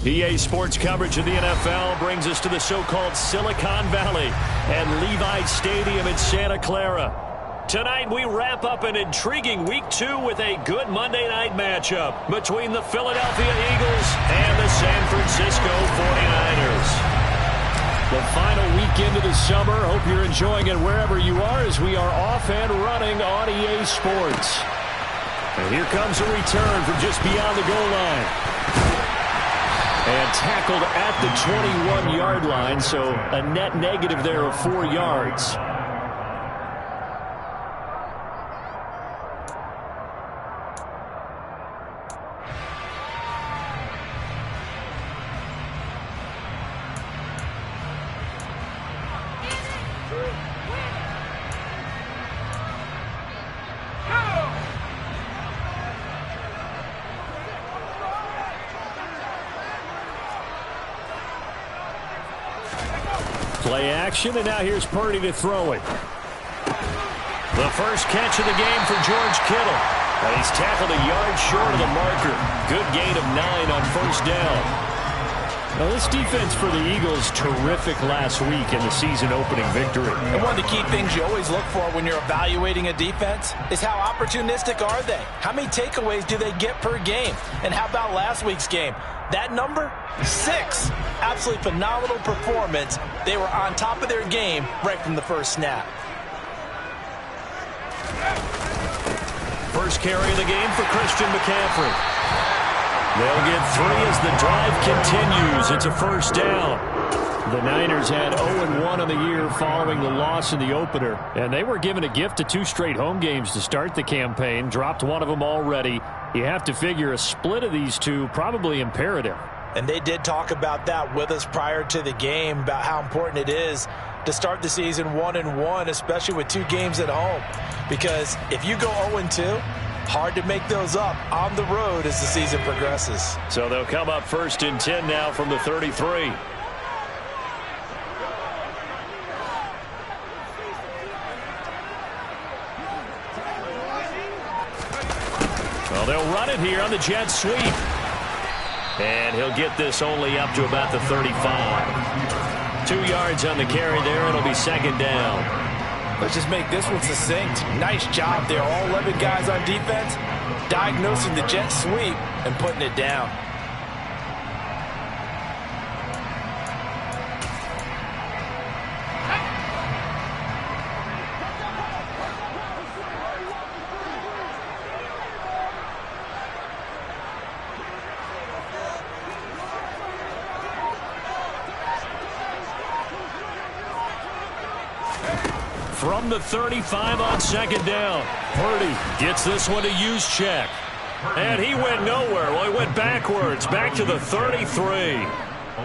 EA Sports coverage of the NFL brings us to the so-called Silicon Valley and Levi Stadium in Santa Clara. Tonight we wrap up an intriguing Week 2 with a good Monday night matchup between the Philadelphia Eagles and the San Francisco 49ers. The final weekend of the summer. Hope you're enjoying it wherever you are as we are off and running on EA Sports. And here comes a return from just beyond the goal line. And tackled at the 21-yard line, so a net negative there of 4 yards. Play action, and now here's Purdy to throw it. The first catch of the game for George Kittle. And he's tackled a yard short of the marker. Good gain of 9 on first down. Now this defense for the Eagles, terrific last week in the season-opening victory. And one of the key things you always look for when you're evaluating a defense is how opportunistic are they? How many takeaways do they get per game? And how about last week's game? That number, 6. Absolutely phenomenal performance. They were on top of their game right from the first snap. First carry of the game for Christian McCaffrey. They'll get 3 as the drive continues. It's a first down. The Niners had 0-1 on the year following the loss in the opener. And they were given a gift of 2 straight home games to start the campaign. Dropped one of them already. You have to figure a split of these two probably imperative. And they did talk about that with us prior to the game, about how important it is to start the season 1-1, especially with 2 games at home. Because if you go 0-2, hard to make those up on the road as the season progresses. So they'll come up first and 10 now from the 33. Well, they'll run it here on the jet sweep. And he'll get this only up to about the 35. 2 yards on the carry there. It'll be second down. Let's just make this one succinct. Nice job there. All 11 guys on defense diagnosing the jet sweep and putting it down. From the 35 on second down, Purdy gets this one to use check. And he went nowhere. Well, he went backwards, back to the 33.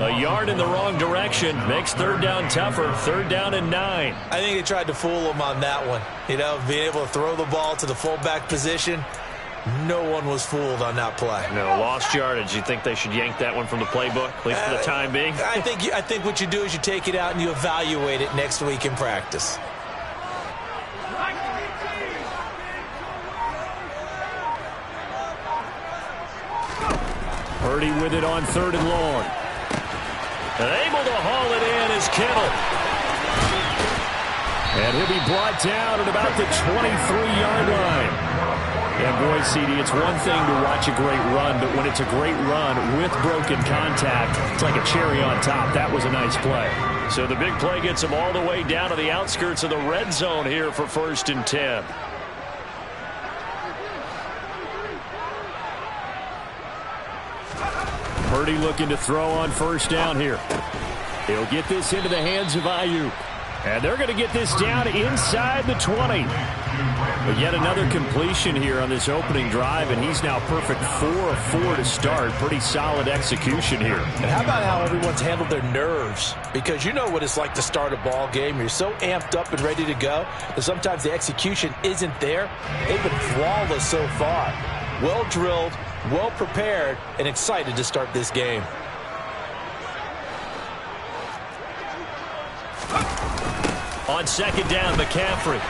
A yard in the wrong direction makes third down tougher. Third down and 9. I think they tried to fool him on that one. You know, being able to throw the ball to the fullback position. No one was fooled on that play. No, lost yardage. You think they should yank that one from the playbook, at least for the time being? I think what you do is you take it out and you evaluate it next week in practice. Purdy with it on third and long. And able to haul it in is Kittle. And he'll be brought down at about the 23-yard line. And boy, CD, it's one thing to watch a great run, but when it's a great run with broken contact, it's like a cherry on top. That was a nice play. So the big play gets him all the way down to the outskirts of the red zone here for first and 10. Purdy looking to throw on first down here. He'll get this into the hands of Ayuk. And they're going to get this down inside the 20. But yet another completion here on this opening drive, and he's now perfect 4 of 4 to start. Pretty solid execution here. And how about how everyone's handled their nerves? Because you know what it's like to start a ball game. You're so amped up and ready to go that sometimes the execution isn't there. They've been flawless so far. Well drilled, well prepared, and excited to start this game. On second down, McCaffrey.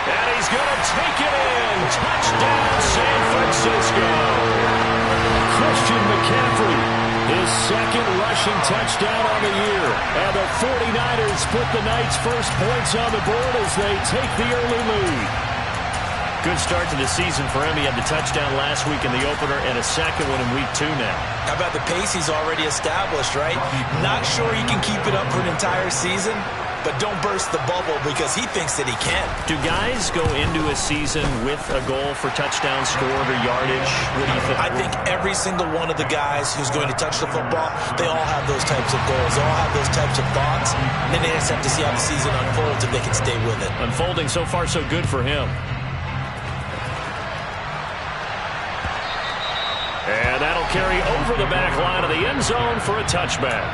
And he's going to take it in. Touchdown, San Francisco. his second rushing touchdown on the year. And the 49ers put the Knights' first points on the board as they take the early lead. Good start to the season for him. He had the touchdown last week in the opener and a second one in week 2 now. How about the pace he's already established, right? Not sure he can keep it up for an entire season, but don't burst the bubble because he thinks that he can. Do guys go into a season with a goal for touchdowns scored or yardage? What do you think? I think every single one of the guys who's going to touch the football, they all have those types of goals. They all have those types of thoughts. And then they just have to see how the season unfolds if they can stay with it. Unfolding so far so good for him. And that'll carry over the back line of the end zone for a touchback.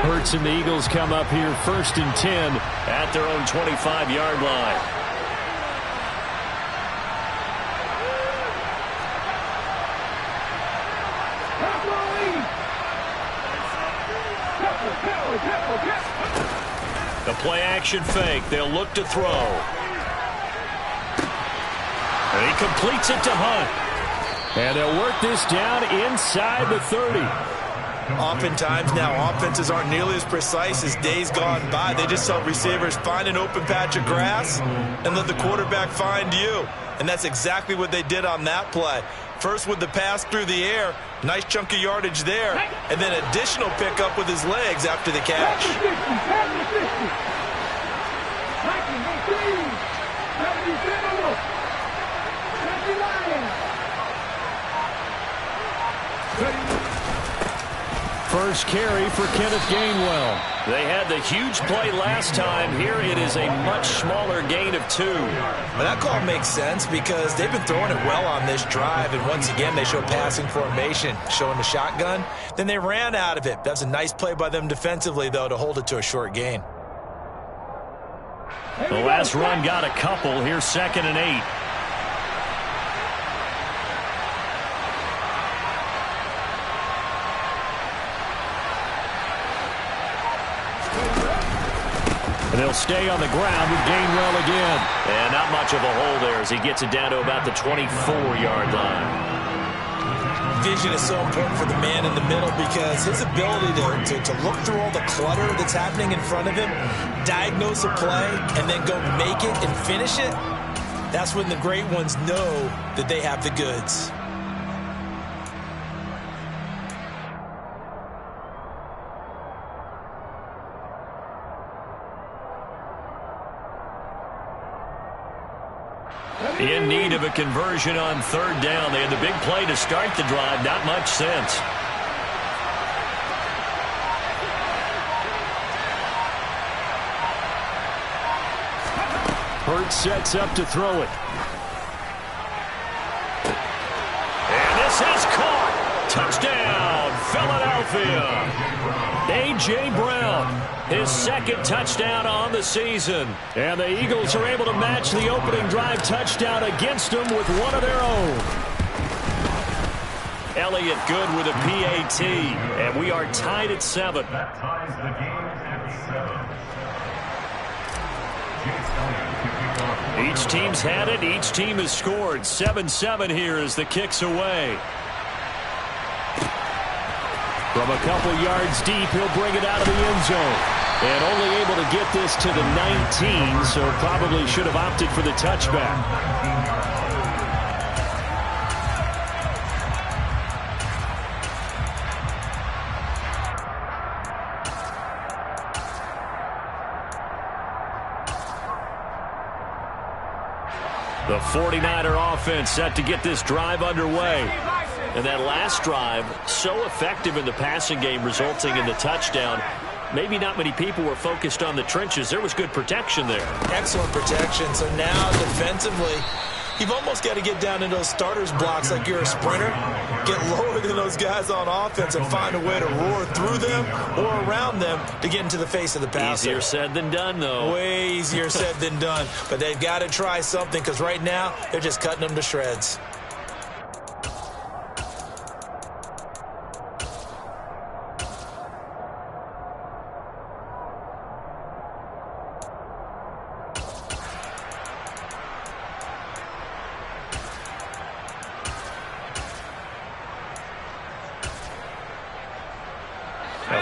Hurts and the Eagles come up here 1st and 10 at their own 25-yard line. The play-action fake. They'll look to throw. And he completes it to Hunt. And they'll work this down inside the 30. Oftentimes now, offenses aren't nearly as precise as days gone by. They just help receivers find an open patch of grass and let the quarterback find you. And that's exactly what they did on that play. First with the pass through the air, nice chunk of yardage there, and then additional pickup with his legs after the catch. First carry for Kenneth Gainwell. They had the huge play last time. Here it is a much smaller gain of 2. Well, that call makes sense because they've been throwing it well on this drive, and once again they show passing formation, showing the shotgun. Then they ran out of it. That's a nice play by them defensively, though, to hold it to a short gain. The last run got a couple. Here's 2nd and 8. And they'll stay on the ground with Gainwell again. And not much of a hole there as he gets it down to about the 24-yard line. Vision is so important for the man in the middle because his ability to look through all the clutter that's happening in front of him, diagnose a play, and then go make it and finish it, that's when the great ones know that they have the goods. In need of a conversion on 3rd down. They had the big play to start the drive. Not much sense. Hurts sets up to throw it. And this is caught. Touchdown, Philadelphia. A.J. Brown, his 2nd touchdown on the season. And the Eagles are able to match the opening drive touchdown against them with one of their own. Elliott good with a PAT. And we are tied at 7. That ties the game at 7. Each team's had it. Each team has scored. 7-7 here as the kick's away. From a couple yards deep, he'll bring it out of the end zone. And only able to get this to the 19, so probably should have opted for the touchback. The 49er offense set to get this drive underway. And that last drive, so effective in the passing game, resulting in the touchdown. Maybe not many people were focused on the trenches. There was good protection there. Excellent protection. So now defensively, you've almost got to get down into those starters blocks like you're a sprinter. Get lower than those guys on offense and find a way to roar through them or around them to get into the face of the passer. Easier said than done, though. Way easier said than done. But they've got to try something because right now they're just cutting them to shreds.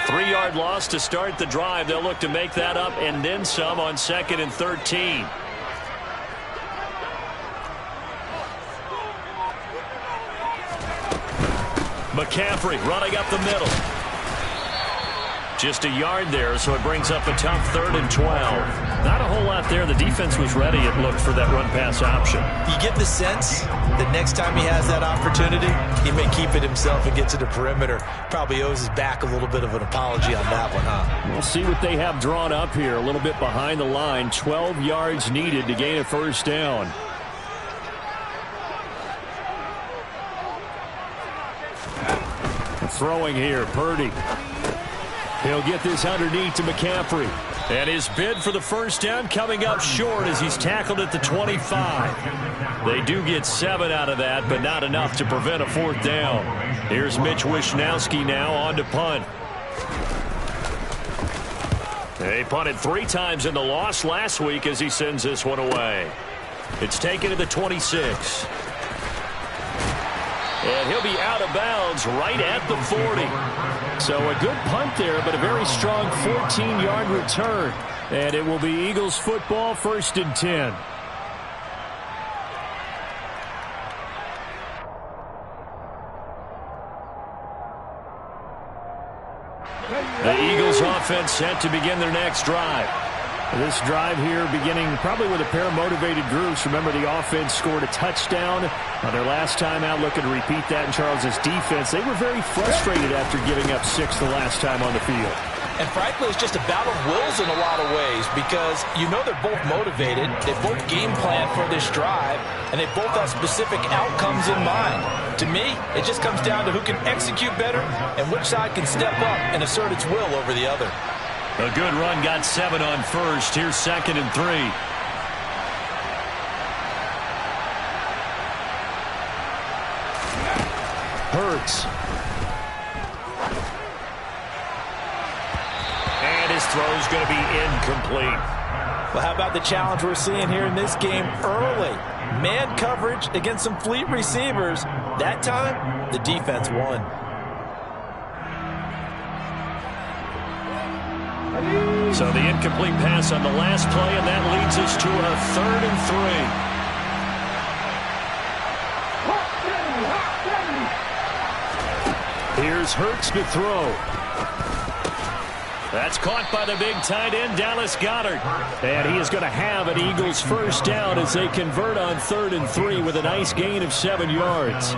3-yard loss to start the drive. They'll look to make that up and then some on 2nd and 13. McCaffrey running up the middle. Just a yard there, so it brings up a tough 3rd and 12. Not a whole lot there. The defense was ready, it looked, for that run-pass option. You get the sense that next time he has that opportunity, he may keep it himself and get to the perimeter. Probably owes his back a little bit of an apology on that one, huh? We'll see what they have drawn up here. A little bit behind the line. 12 yards needed to gain a 1st down. Throwing here, Purdy. He'll get this underneath to McCaffrey. And his bid for the 1st down coming up short as he's tackled at the 25. They do get 7 out of that, but not enough to prevent a 4th down. Here's Mitch Wishnowski now on to punt. They punted 3 times in the loss last week as he sends this one away. It's taken to the 26. And he'll be out of bounds right at the 40. So a good punt there, but a very strong 14-yard return. And it will be Eagles football, 1st and 10. The Eagles offense set to begin their next drive. This drive here beginning probably with a pair of motivated groups. Remember, the offense scored a touchdown on their last time out. Looking to repeat that in Charles's defense. They were very frustrated after giving up 6 the last time on the field. And frankly, it's just a battle of wills in a lot of ways because you know they're both motivated. They both game plan for this drive, and they both have specific outcomes in mind. To me, it just comes down to who can execute better and which side can step up and assert its will over the other. A good run, got 7 on 1st. Here's 2nd and 3. Hurts. And his throw's going to be incomplete. Well, how about the challenge we're seeing here in this game early? Man coverage against some fleet receivers. That time, the defense won. So the incomplete pass on the last play, and that leads us to a 3rd and 3. Here's Hurts to throw. That's caught by the big tight end, Dallas Goedert. And he is going to have an Eagles 1st down as they convert on 3rd and 3 with a nice gain of 7 yards.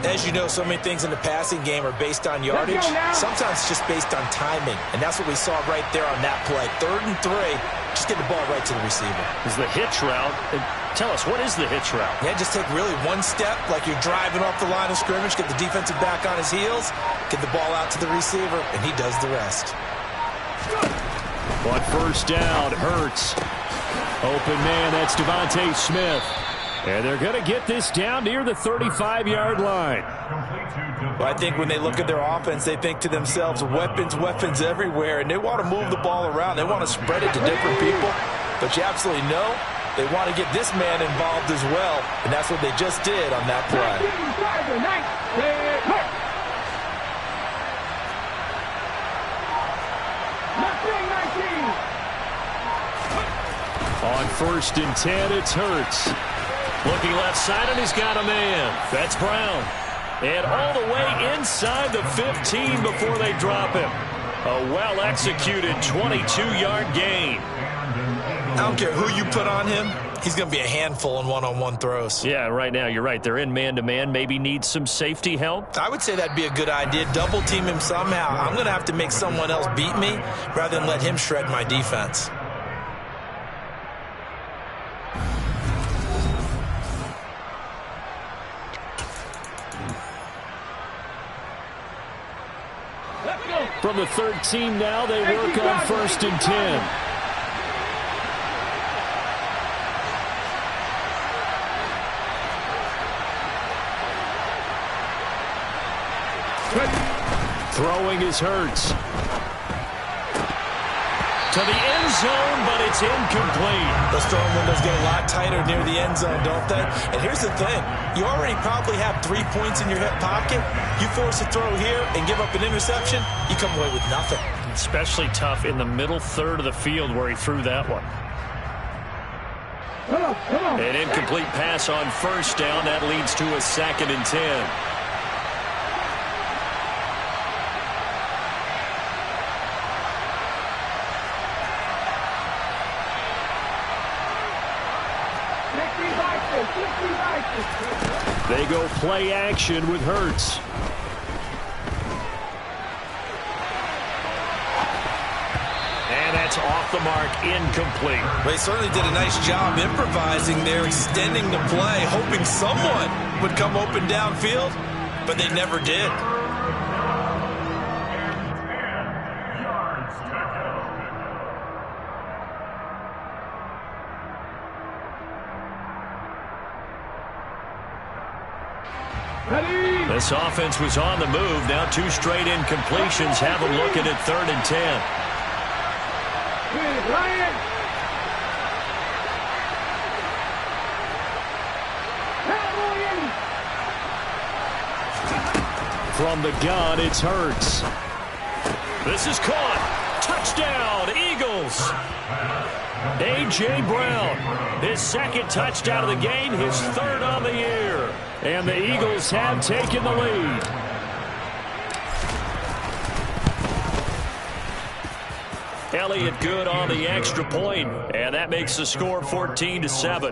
As you know, so many things in the passing game are based on yardage. Sometimes it's just based on timing. And that's what we saw right there on that play. 3rd and 3, just get the ball right to the receiver. Is the hitch route. Tell us, what is the hitch route? Yeah, just take really one step like you're driving off the line of scrimmage, get the defensive back on his heels, get the ball out to the receiver, and he does the rest. On 1st down, Hurts. Open man, that's Devontae Smith. And they're going to get this down near the 35-yard line. Well, I think when they look at their offense, they think to themselves, weapons, weapons everywhere, and they want to move the ball around. They want to spread it to different people. But you absolutely know they want to get this man involved as well, and that's what they just did on that play. On 1st and 10, it's Hurts. Looking left side, and he's got a man. That's Brown. And all the way inside the 15 before they drop him. A well-executed 22-yard gain. I don't care who you put on him. He's going to be a handful in one-on-one throws. Yeah, right now, you're right. They're in man-to-man. Maybe need some safety help. I would say that'd be a good idea. Double team him somehow. I'm going to have to make someone else beat me rather than let him shred my defense. From the 13 now, they work on 1st and 10. Throwing is Hurts. To the end zone, but it's incomplete. The storm windows get a lot tighter near the end zone, don't they? And here's the thing. You already probably have 3 points in your hip pocket. You force a throw here and give up an interception, you come away with nothing. Especially tough in the middle third of the field where he threw that one. An incomplete pass on first down. That leads to a 2nd and 10. They go play action with Hurts. And that's off the mark, incomplete. They certainly did a nice job improvising there, extending the play, hoping someone would come open downfield, but they never did. This offense was on the move. Now 2 straight incompletions have them looking at 3rd and 10. From the gun, it's Hurts. This is caught. Touchdown, Eagles. A.J. Brown, his 2nd touchdown of the game, his 3rd on the year. And the Eagles have taken the lead. Elliott good on the extra point, and that makes the score 14-7.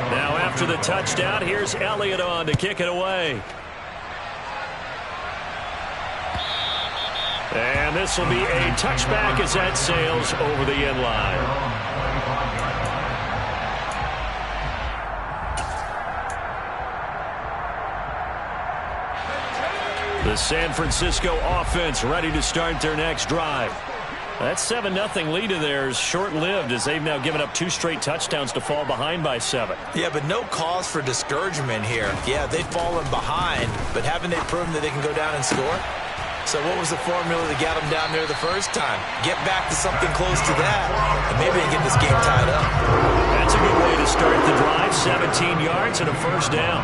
Now after the touchdown, here's Elliott on to kick it away. And this will be a touchback as that sails over the end line. The San Francisco offense ready to start their next drive. That 7-0 lead of theirs short-lived as they've now given up 2 straight touchdowns to fall behind by 7. Yeah, but no cause for discouragement here. Yeah, they've fallen behind, but haven't they proven that they can go down and score? So what was the formula that got them down there the first time? Get back to something close to that, and maybe they get this game tied up. That's a good way to start the drive. 17 yards and a 1st down.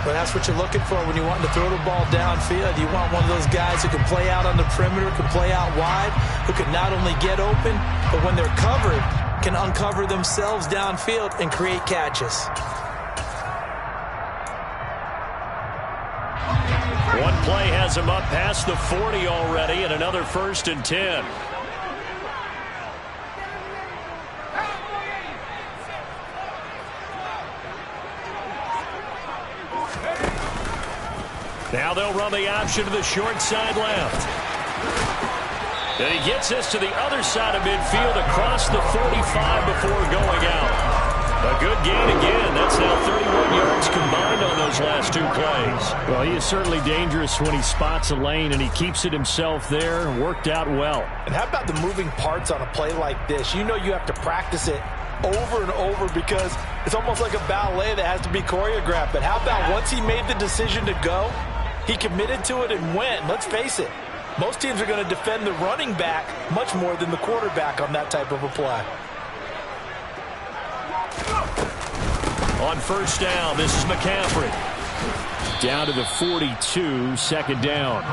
But that's what you're looking for when you want to throw the ball downfield. You want one of those guys who can play out on the perimeter, can play out wide, who can not only get open, but when they're covered, can uncover themselves downfield and create catches. One play has him up past the 40 already, and another 1st and 10. Now they'll run the option to the short side left. And he gets this to the other side of midfield across the 45 before going out. A good gain again. That's now 31 yards combined on those last 2 plays. Well, he is certainly dangerous when he spots a lane, and he keeps it himself there. Worked out well. And how about the moving parts on a play like this? You know you have to practice it over and over because it's almost like a ballet that has to be choreographed. But how about once he made the decision to go, he committed to it and went. Let's face it, most teams are going to defend the running back much more than the quarterback on that type of a play. On 1st down, this is McCaffrey. Down to the 42, 2nd down.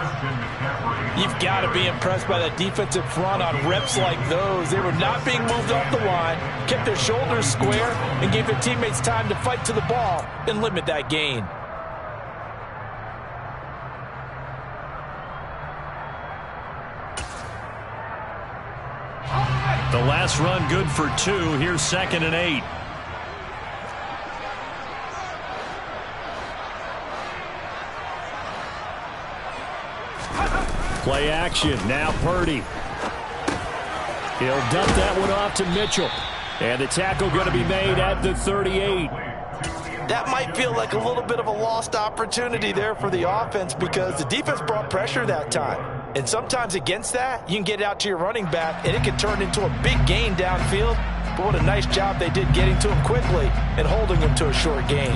You've got to be impressed by that defensive front on reps like those. They were not being moved off the line, kept their shoulders square, and gave their teammates time to fight to the ball and limit that gain. The last run good for 2. Here's 2nd and 8. Play action. Now Purdy. He'll dump that one off to Mitchell. And the tackle going to be made at the 38. That might feel like a little bit of a lost opportunity there for the offense because the defense brought pressure that time. And sometimes against that, you can get out to your running back, and it can turn into a big gain downfield. But what a nice job they did getting to him quickly and holding him to a short gain.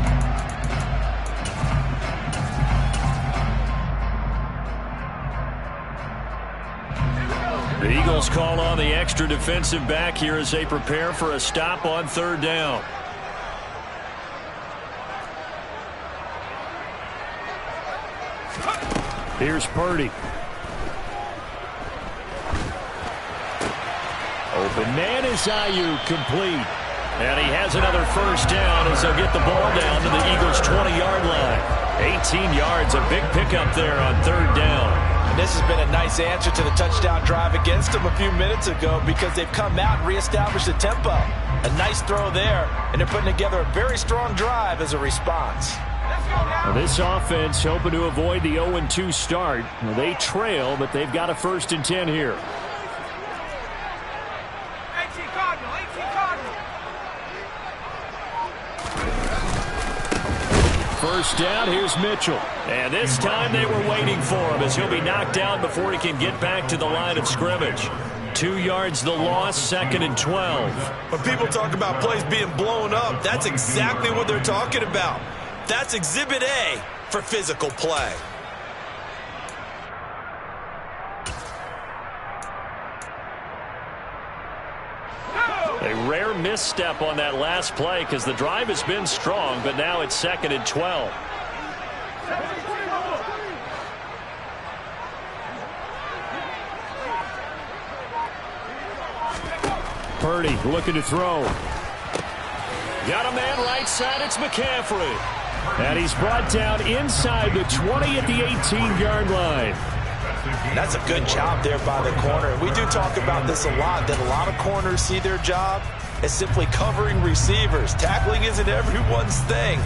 The Eagles call on the extra defensive back here as they prepare for a stop on third down. Here's Purdy. Open man is Ayuk, complete. And he has another first down as they'll get the ball down to the Eagles' 20-yard line. 18 yards, a big pickup there on third down. And this has been a nice answer to the touchdown drive against them a few minutes ago because they've come out and reestablished the tempo. A nice throw there, and they're putting together a very strong drive as a response. Well, this offense hoping to avoid the 0-2 start. Well, they trail, but they've got a 1st and 10 here. First down, here's Mitchell. And this time they were waiting for him as he'll be knocked down before he can get back to the line of scrimmage. 2 yards the loss, 2nd and 12. When people talk about plays being blown up, that's exactly what they're talking about. That's Exhibit A for physical play. A rare misstep on that last play because the drive has been strong, but now it's 2nd and 12. Purdy looking to throw. Got a man right side, it's McCaffrey. And he's brought down inside the 20 at the 18-yard line. That's a good job there by the corner. We do talk about this a lot, that a lot of corners see their job as simply covering receivers. Tackling isn't everyone's thing.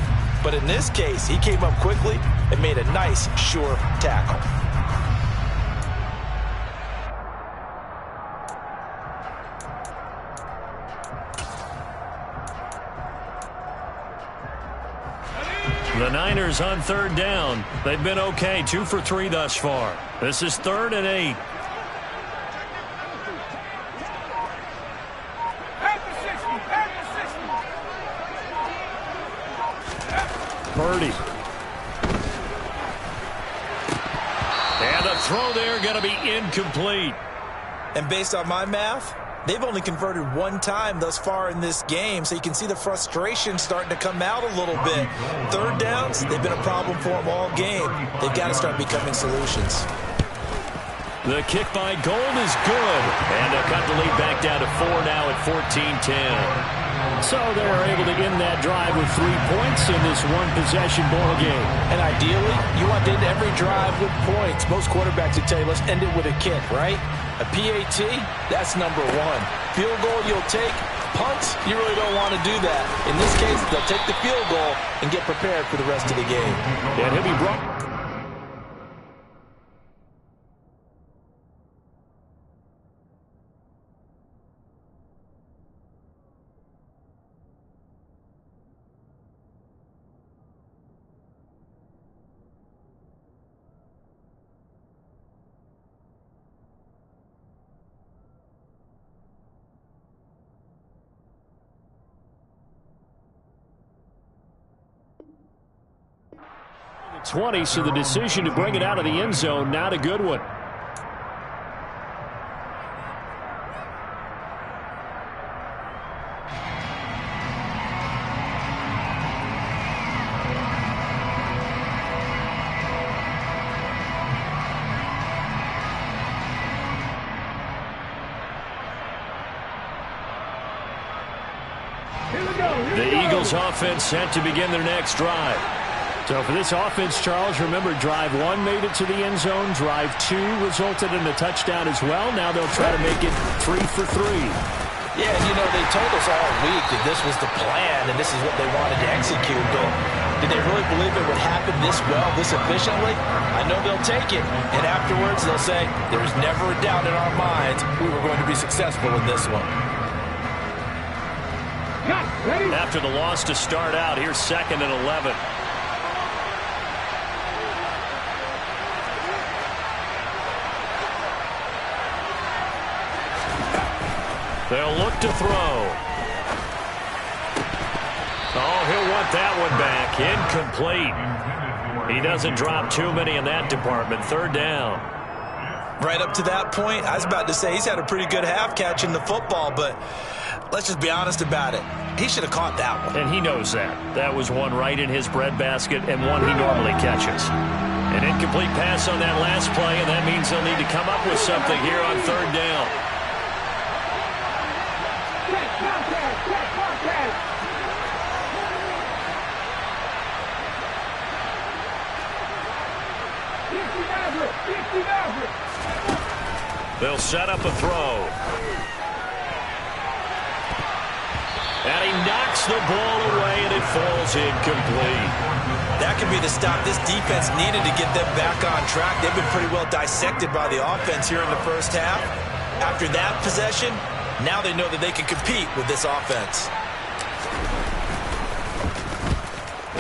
But in this case, he came up quickly and made a nice, sure tackle. The Niners on third down. They've been okay, 2 for 3 thus far. This is 3rd and 8. Purdy. And a throw there going to be incomplete. And based on my math, they've only converted 1 time thus far in this game, so you can see the frustration starting to come out a little bit. Third downs, they've been a problem for them all game. They've got to start becoming solutions. The kick by Gold is good. And they'll cut the lead back down to 4 now at 14-10. So they're able to end that drive with 3 points in this one-possession ball game. And ideally, you want to end every drive with points. Most quarterbacks would tell you, let's end it with a kick, right? A PAT, that's number 1. Field goal you'll take. Punts, you really don't want to do that. In this case, they'll take the field goal and get prepared for the rest of the game. And he'll be brought. The 20, so the decision to bring it out of the end zone, not a good one. The Eagles offense set to begin their next drive. So for this offense, Charles, remember drive 1 made it to the end zone. Drive 2 resulted in a touchdown as well. Now they'll try to make it 3 for 3. Yeah, and you know, they told us all week that this was the plan and this is what they wanted to execute. But did they really believe it would happen this well, this efficiently? I know they'll take it. And afterwards, they'll say, there's never a doubt in our minds we were going to be successful in this one. After the loss to start out, here's 2nd and 11. They'll look to throw. Oh, he'll want that one back. Incomplete. He doesn't drop too many in that department. 3rd down. Right up to that point, I was about to say he's had a pretty good half catching the football, but let's just be honest about it. He should have caught that one. And he knows that. That was one right in his breadbasket and one he normally catches. An incomplete pass on that last play, and that means they'll need to come up with something here on third down. They'll set up a throw. And he knocks the ball away, and it falls incomplete. That could be the stop this defense needed to get them back on track. They've been pretty well dissected by the offense here in the first half. After that possession, now they know that they can compete with this offense.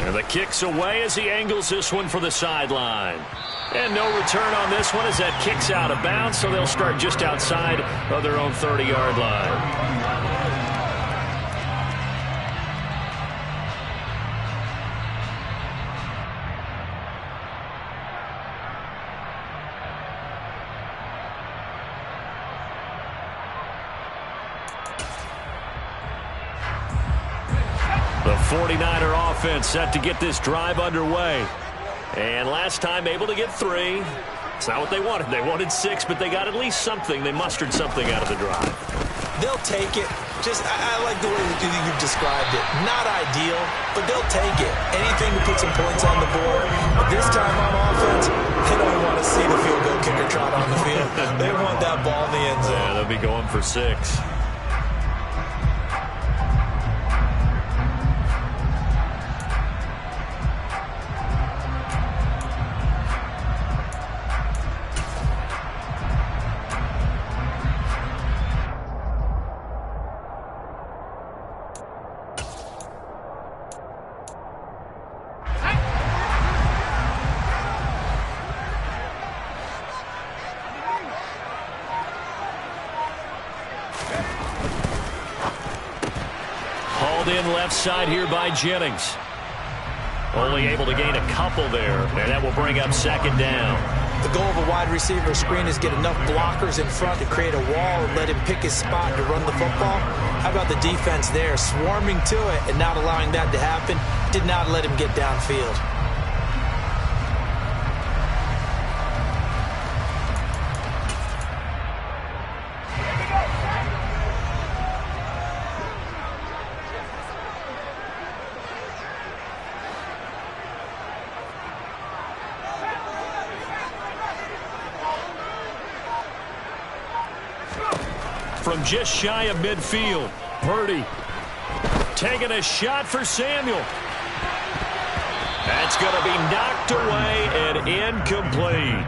And the kick's away as he angles this one for the sideline. And no return on this one as that kick's out of bounds, so they'll start just outside of their own 30-yard line. The 49er offense set to get this drive underway. And last time able to get 3. It's not what they wanted. They wanted 6, but they got at least something. They mustered something out of the drive. They'll take it. I like the way you've described it. Not ideal, but they'll take it. Anything to put some points on the board. But this time on offense, they don't want to see the field goal kicker trot on the field. They want that ball in the end zone. Yeah, they'll be going for 6. In left side here by Jennings. Only able to gain a couple there, and that will bring up second down. The goal of a wide receiver screen is get enough blockers in front to create a wall and let him pick his spot to run the football. How about the defense there, swarming to it and not allowing that to happen? Did not let him get downfield. From just shy of midfield, Purdy taking a shot for Samuel. That's going to be knocked away and incomplete.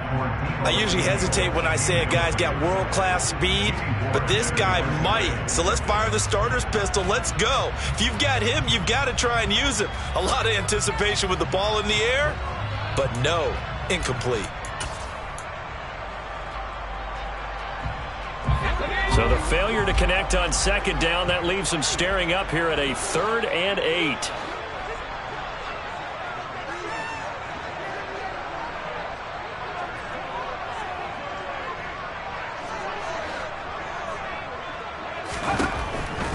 I usually hesitate when I say a guy's got world-class speed, but this guy might. So let's fire the starter's pistol. Let's go. If you've got him, you've got to try and use him. A lot of anticipation with the ball in the air, but no, incomplete. So the failure to connect on second down, that leaves them staring up here at a 3rd and 8.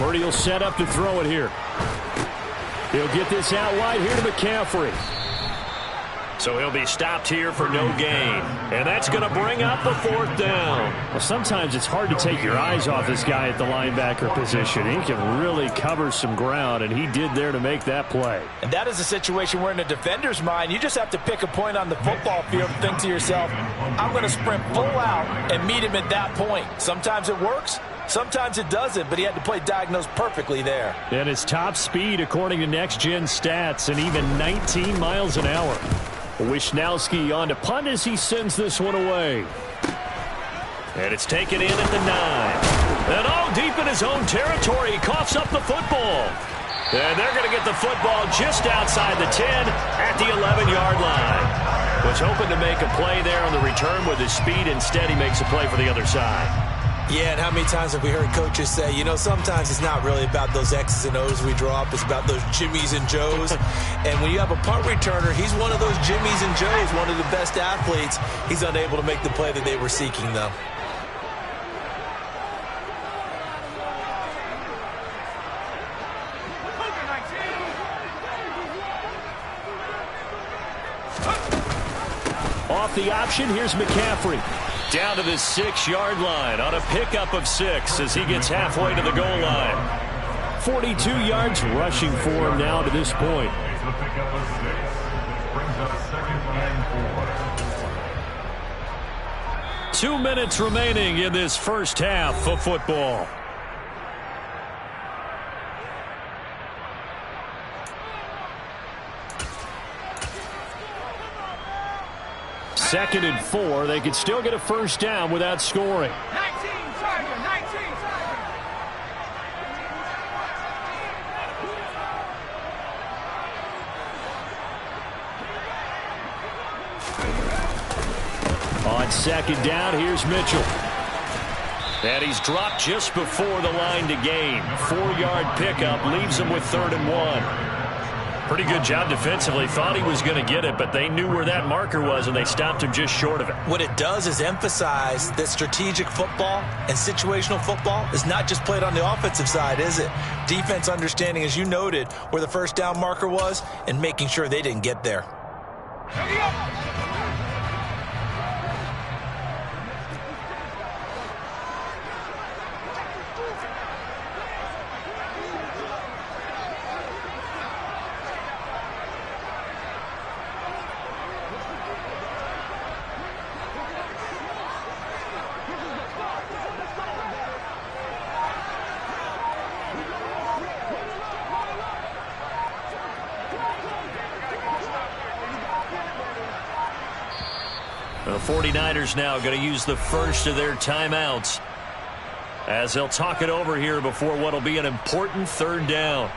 Purdy will set up to throw it here. He'll get this out wide here to McCaffrey. So he'll be stopped here for no gain. And that's going to bring up the 4th down. Well, sometimes it's hard to take your eyes off this guy at the linebacker position. He can really cover some ground, and he did there to make that play. And that is a situation where in a defender's mind, you just have to pick a point on the football field and think to yourself, I'm going to sprint full out and meet him at that point. Sometimes it works. Sometimes it doesn't, but he had to play diagnose perfectly there. And his top speed, according to Next Gen Stats, and even 19 miles an hour. Wishnowski on to punt as he sends this one away. And it's taken in at the 9. And all deep in his own territory, he coughs up the football. And they're going to get the football just outside the 10 at the 11-yard line. Was hoping to make a play there on the return with his speed. Instead, he makes a play for the other side. Yeah, and how many times have we heard coaches say, you know, sometimes it's not really about those X's and O's we drop. It's about those Jimmies and Joes. And when you have a punt returner, he's one of those Jimmies and Joes, one of the best athletes. He's unable to make the play that they were seeking, though. Off the option, here's McCaffrey. Down to the 6-yard line on a pickup of 6 as he gets halfway to the goal line. 42 yards rushing for him now to this point. The pickup of 6 brings up 2nd and 4. 2 minutes remaining in this first half of football. Second and 4. They could still get a first down without scoring. 19, Tiger, 19, Tiger. On second down, here's Mitchell. And he's dropped just before the line to gain. 4-yard pickup leaves him with 3rd and 1. Pretty good job defensively. Thought he was going to get it, but they knew where that marker was, and they stopped him just short of it. What it does is emphasize that strategic football and situational football is not just played on the offensive side, is it? Defense understanding, as you noted, where the first down marker was and making sure they didn't get there. The 49ers now going to use the first of their timeouts as they'll talk it over here before what will be an important 3rd down.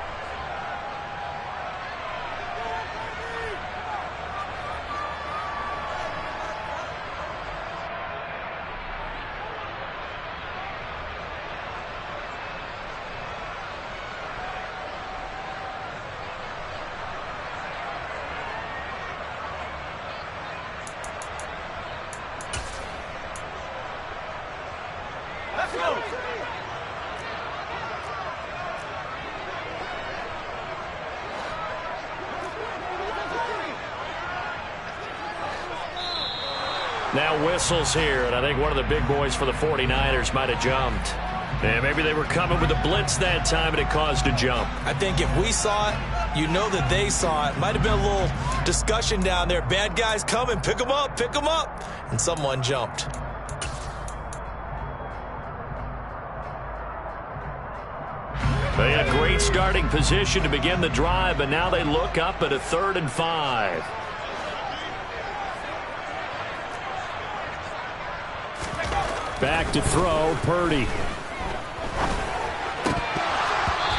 Now whistles here, and I think one of the big boys for the 49ers might have jumped. And maybe they were coming with a blitz that time, and it caused a jump. I think if we saw it, you know that they saw it. Might have been a little discussion down there. Bad guys coming, pick them up, pick them up. And someone jumped. They had a great starting position to begin the drive, but now they look up at a 3rd and 5. Back to throw, Purdy.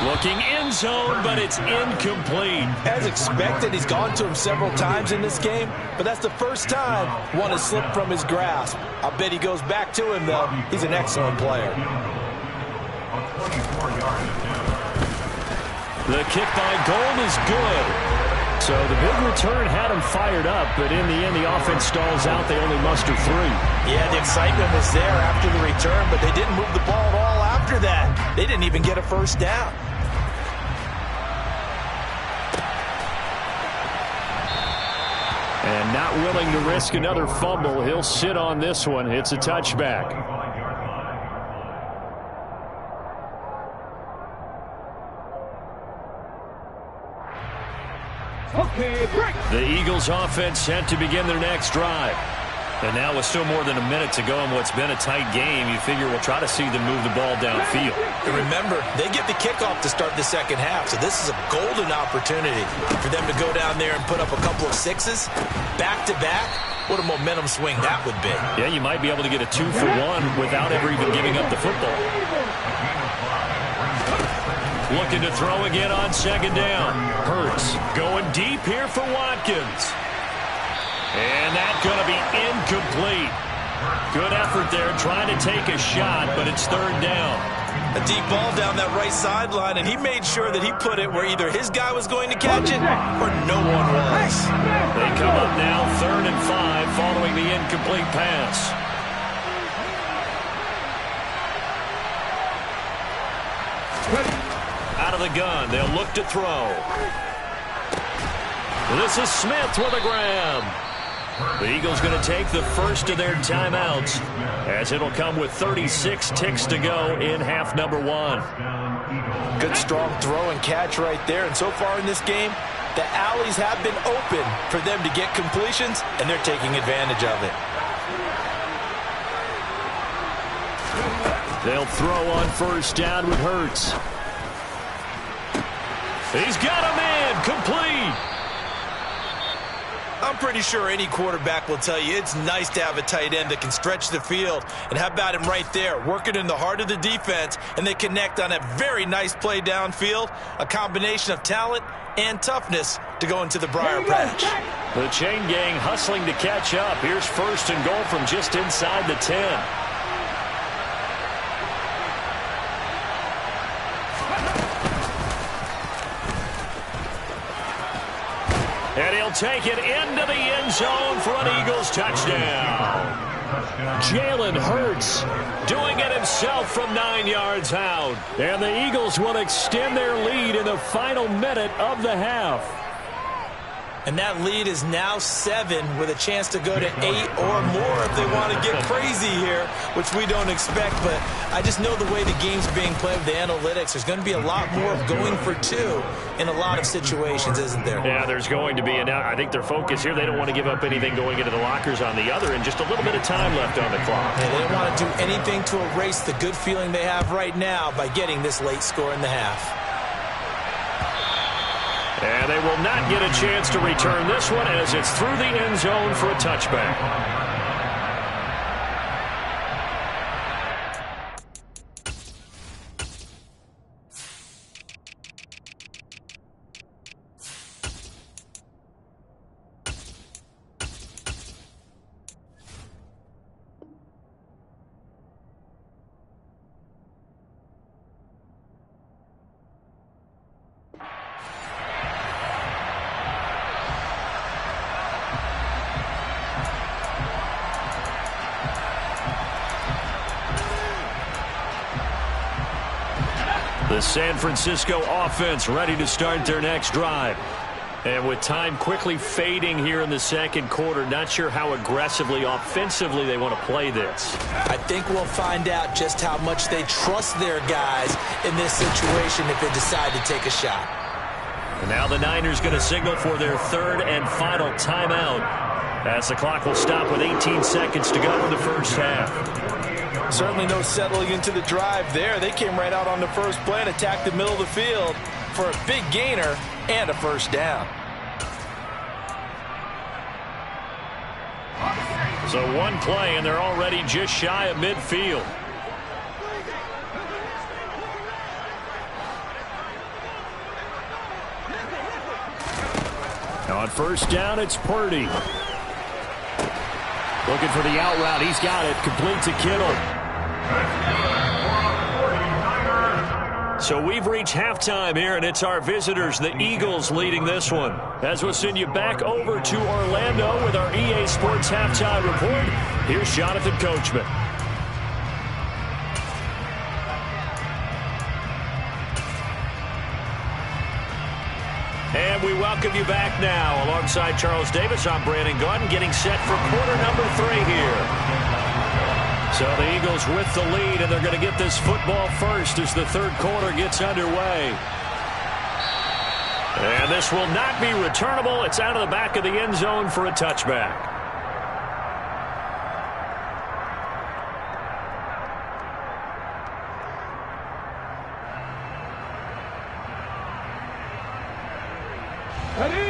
Looking end zone, but it's incomplete. As expected, he's gone to him several times in this game, but that's the first time one has slipped from his grasp. I bet he goes back to him, though. He's an excellent player. The kick by Gold is good. So the big return had him fired up, but in the end, the offense stalls out. They only muster 3. Yeah, the excitement was there after the return, but they didn't move the ball at all after that. They didn't even get a first down. And not willing to risk another fumble, he'll sit on this one. It's a touchback. The Eagles offense set to begin their next drive. And now with still more than a minute to go in what's been a tight game, you figure we'll try to see them move the ball downfield. And remember, they get the kickoff to start the second half, so this is a golden opportunity for them to go down there and put up a couple of 6s back-to-back. What a momentum swing that would be. Yeah, you might be able to get a 2-for-1 without ever even giving up the football. Looking to throw again on second down. Hurts going deep here for Watkins. And that's going to be incomplete. Good effort there trying to take a shot, but it's third down. A deep ball down that right sideline, and he made sure that he put it where either his guy was going to catch it or no one was. They come up now 3rd and 5 following the incomplete pass. Out of the gun, they'll look to throw. This is Smith with a grab. The Eagles going to take the first of their timeouts, as it'll come with 36 ticks to go in half number 1. Good strong throw and catch right there. And so far in this game, the alleys have been open for them to get completions, and they're taking advantage of it. They'll throw on first down with Hurts. He's got a man, complete. I'm pretty sure any quarterback will tell you it's nice to have a tight end that can stretch the field. And how about him right there, working in the heart of the defense, and they connect on a very nice play downfield, a combination of talent and toughness to go into the briar patch. The chain gang hustling to catch up. Here's 1st and goal from just inside the 10. And he'll take it into the end zone for an Eagles touchdown. Jalen Hurts doing it himself from 9 yards out. And the Eagles will extend their lead in the final minute of the half. And that lead is now 7 with a chance to go to 8 or more if they want to get crazy here, which we don't expect. But I just know the way the game's being played with the analytics, there's going to be a lot more of going for 2 in a lot of situations, isn't there? Yeah, there's going to be. And I think their focus here, they don't want to give up anything going into the lockers on the other, and just a little bit of time left on the clock. Yeah, they don't want to do anything to erase the good feeling they have right now by getting this late score in the half. And they will not get a chance to return this one as it's through the end zone for a touchback. The San Francisco offense ready to start their next drive. And with time quickly fading here in the second quarter, not sure how aggressively, offensively they want to play this. I think we'll find out just how much they trust their guys in this situation if they decide to take a shot. And now the Niners going to signal for their 3rd and final timeout, as the clock will stop with 18 seconds to go in the first half. Certainly no settling into the drive there. They came right out on the first play and attacked the middle of the field for a big gainer and a first down. So one play, and they're already just shy of midfield. On first down, it's Purdy. Looking for the out route. He's got it. Complete to Kittle. So we've reached halftime here, and it's our visitors, the Eagles, leading this one. As we'll send you back over to Orlando with our EA Sports Halftime Report, here's Jonathan Coachman. And we welcome you back now. Alongside Charles Davis, I'm Brandon Gaudin, getting set for quarter number 3 here. So the Eagles with the lead, and they're going to get this football first as the third quarter gets underway. And this will not be returnable. It's out of the back of the end zone for a touchback.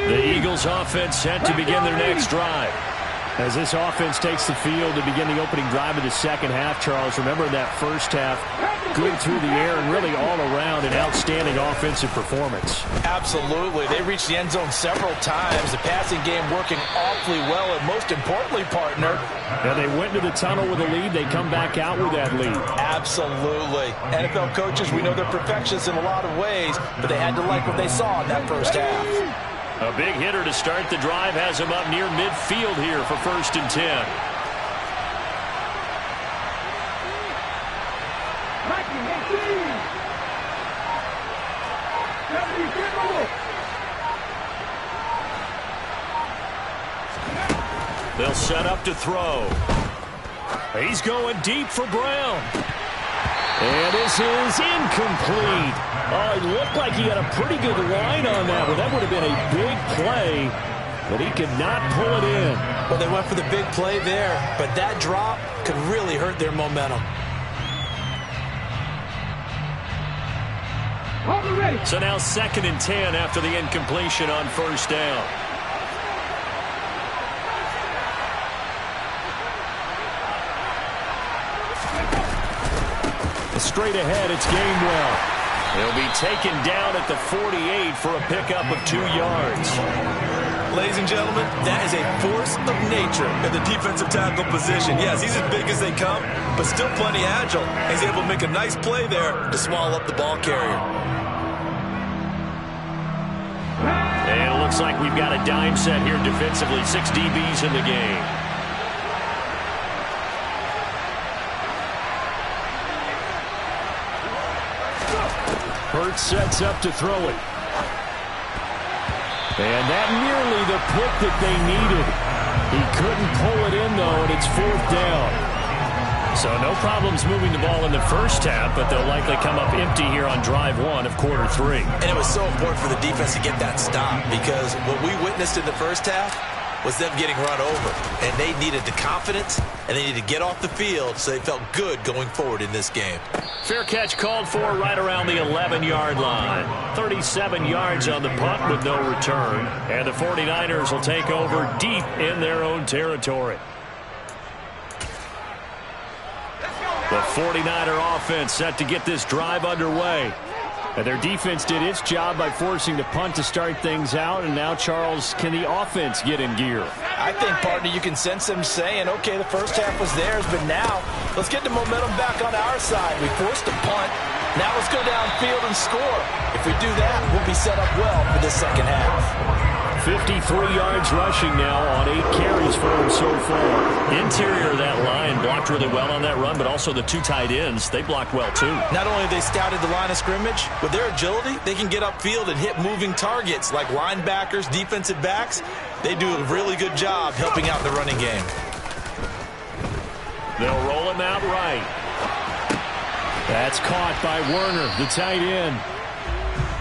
The Eagles offense set to begin their next drive. As this offense takes the field to begin the opening drive of the second half, Charles, remember that first half, good through the air and really all around an outstanding offensive performance. Absolutely. They reached the end zone several times. The passing game working awfully well, and most importantly, partner. And they went into the tunnel with a lead. They come back out with that lead. Absolutely. NFL coaches, we know they're perfectionists in a lot of ways, but they had to like what they saw in that first half. A big hitter to start the drive has him up near midfield here for 1st and 10. They'll set up to throw. He's going deep for Brown. And this is incomplete. Oh, it looked like he had a pretty good line on that one. That would have been a big play, but he could not pull it in. Well, they went for the big play there, but that drop could really hurt their momentum. So now 2nd and 10 after the incompletion on 1st down. Straight ahead, it's Gainwell. He'll be taken down at the 48 for a pickup of 2 yards. Ladies and gentlemen, that is a force of nature in the defensive tackle position. Yes, he's as big as they come, but still plenty agile. He's able to make a nice play there to swallow up the ball carrier. And it looks like we've got a dime set here defensively. 6 DBs in the game. Hurts sets up to throw it. And that nearly the pick that they needed. He couldn't pull it in, though, and it's 4th down. So no problems moving the ball in the first half, but they'll likely come up empty here on drive 1 of quarter 3. And it was so important for the defense to get that stop, because what we witnessed in the first half was them getting run over. And they needed the confidence, and they needed to get off the field so they felt good going forward in this game. Fair catch called for right around the 11-yard line. 37 yards on the punt with no return. And the 49ers will take over deep in their own territory. The 49er offense set to get this drive underway. And their defense did its job by forcing the punt to start things out. And now, Charles, can the offense get in gear? I think, partner, you can sense them saying, okay, the first half was theirs, but now let's get the momentum back on our side. We forced a punt. Now let's go downfield and score. If we do that, we'll be set up well for this second half. 53 yards rushing now on 8 carries for him so far. Interior of that line blocked really well on that run, but also the 2 tight ends, they blocked well too. Not only have they scouted the line of scrimmage, with their agility, they can get upfield and hit moving targets like linebackers, defensive backs. They do a really good job helping out the running game. They'll roll him out right. That's caught by Werner, the tight end.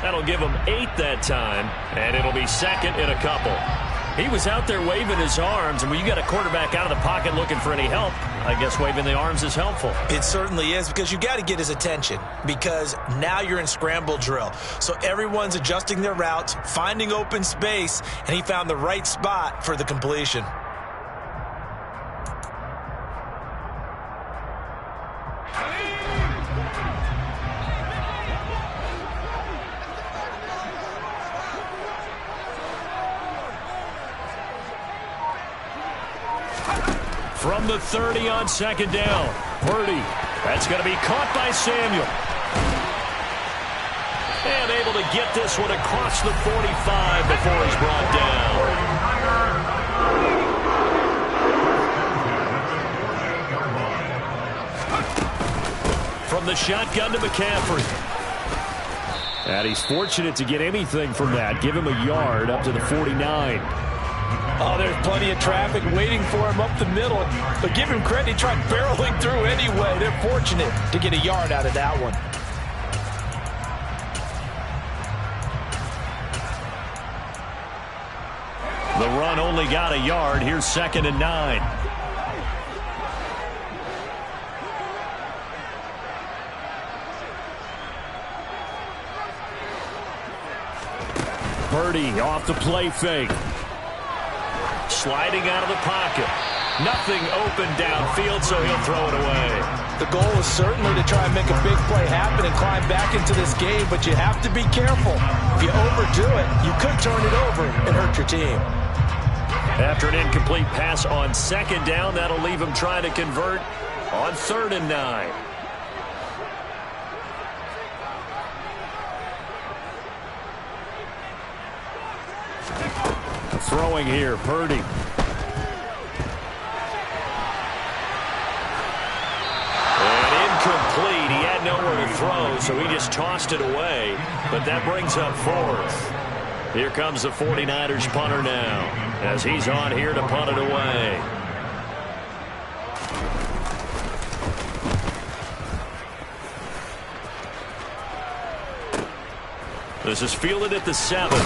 That'll give him 8 that time, and it'll be 2nd and a couple. He was out there waving his arms, and when you got a quarterback out of the pocket looking for any help, I guess waving the arms is helpful. It certainly is, because you got to get his attention, because now you're in scramble drill. So everyone's adjusting their routes, finding open space, and he found the right spot for the completion. From the 30 on 2nd down. Purdy. That's going to be caught by Samuel. And able to get this one across the 45 before he's brought down. From the shotgun to McCaffrey. And he's fortunate to get anything from that. Give him a yard up to the 49. Oh, there's plenty of traffic waiting for him up the middle. But give him credit, he tried barreling through anyway. They're fortunate to get a yard out of that one. The run only got a yard. Here's 2nd and 9. Purdy off the play fake. Sliding out of the pocket. Nothing open downfield, so he'll throw it away. The goal is certainly to try and make a big play happen and climb back into this game, but you have to be careful. If you overdo it, you could turn it over and hurt your team. After an incomplete pass on second down, that'll leave him trying to convert on 3rd and 9. Throwing here, Purdy. Incomplete. He had nowhere to throw, so he just tossed it away. But that brings up 4th. Here comes the 49ers punter now, as he's on here to punt it away. This is fielded at the 7.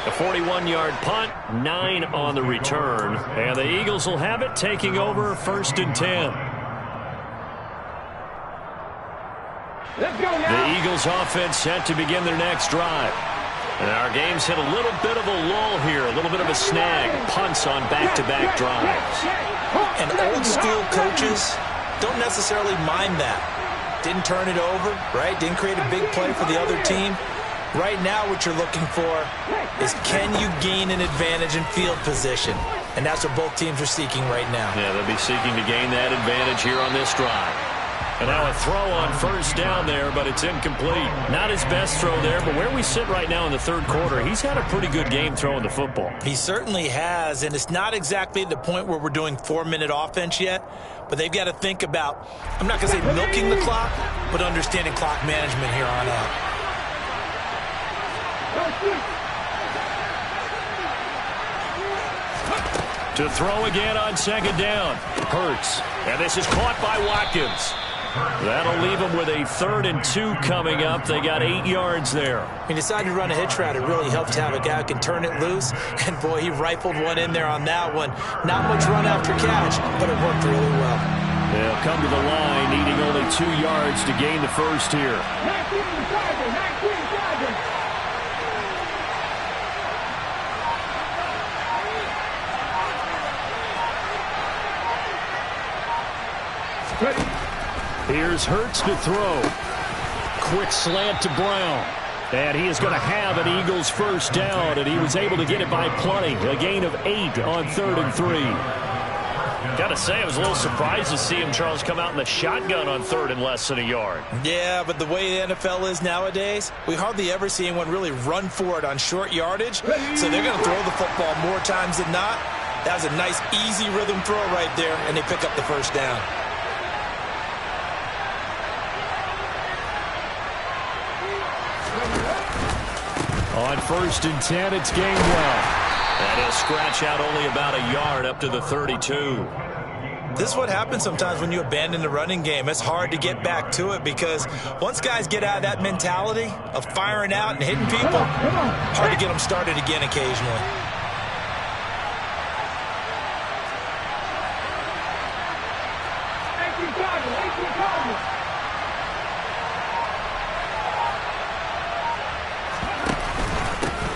A 41-yard punt, 9 on the return. And the Eagles will have it, taking over 1st and 10. The Eagles offense set to begin their next drive. And our game's hit a little bit of a lull here, a little bit of a snag. Punts on back-to-back drives. And old-school coaches don't necessarily mind that. Didn't turn it over, right? Didn't create a big play for the other team. Right now what you're looking for is, can you gain an advantage in field position? And that's what both teams are seeking right now. Yeah, they'll be seeking to gain that advantage here on this drive. And now a throw on 1st down there, but it's incomplete. Not his best throw there, but where we sit right now in the 3rd quarter, he's had a pretty good game throwing the football. He certainly has, and it's not exactly the point where we're doing 4-minute offense yet, but they've got to think about, I'm not going to say milking the clock, but understanding clock management here on out. To throw again on 2nd down. Hurts. And this is caught by Watkins. That'll leave them with a 3rd and 2 coming up. They got 8 yards there. He decided to run a hitch route. It really helped to have a guy who can turn it loose. And, boy, he rifled one in there on that one. Not much run after catch, but it worked really well. They'll come to the line, needing only 2 yards to gain the first here. 19 Charger, 19 Charger. Here's Hurts to throw. Quick slant to Brown. And he is going to have an Eagles first down, and he was able to get it by plenty. A gain of 8 on 3rd and 3. Got to say, I was a little surprised to see him, Charles, come out in the shotgun on 3rd and less than a yard. Yeah, but the way the NFL is nowadays, we hardly ever see anyone really run for it on short yardage. So they're going to throw the football more times than not. That was a nice, easy rhythm throw right there, and they pick up the first down. On 1st and 10, it's Gainwell. And he'll scratch out only about a yard up to the 32. This is what happens sometimes when you abandon the running game. It's hard to get back to it because once guys get out of that mentality of firing out and hitting people, hard to get them started again occasionally.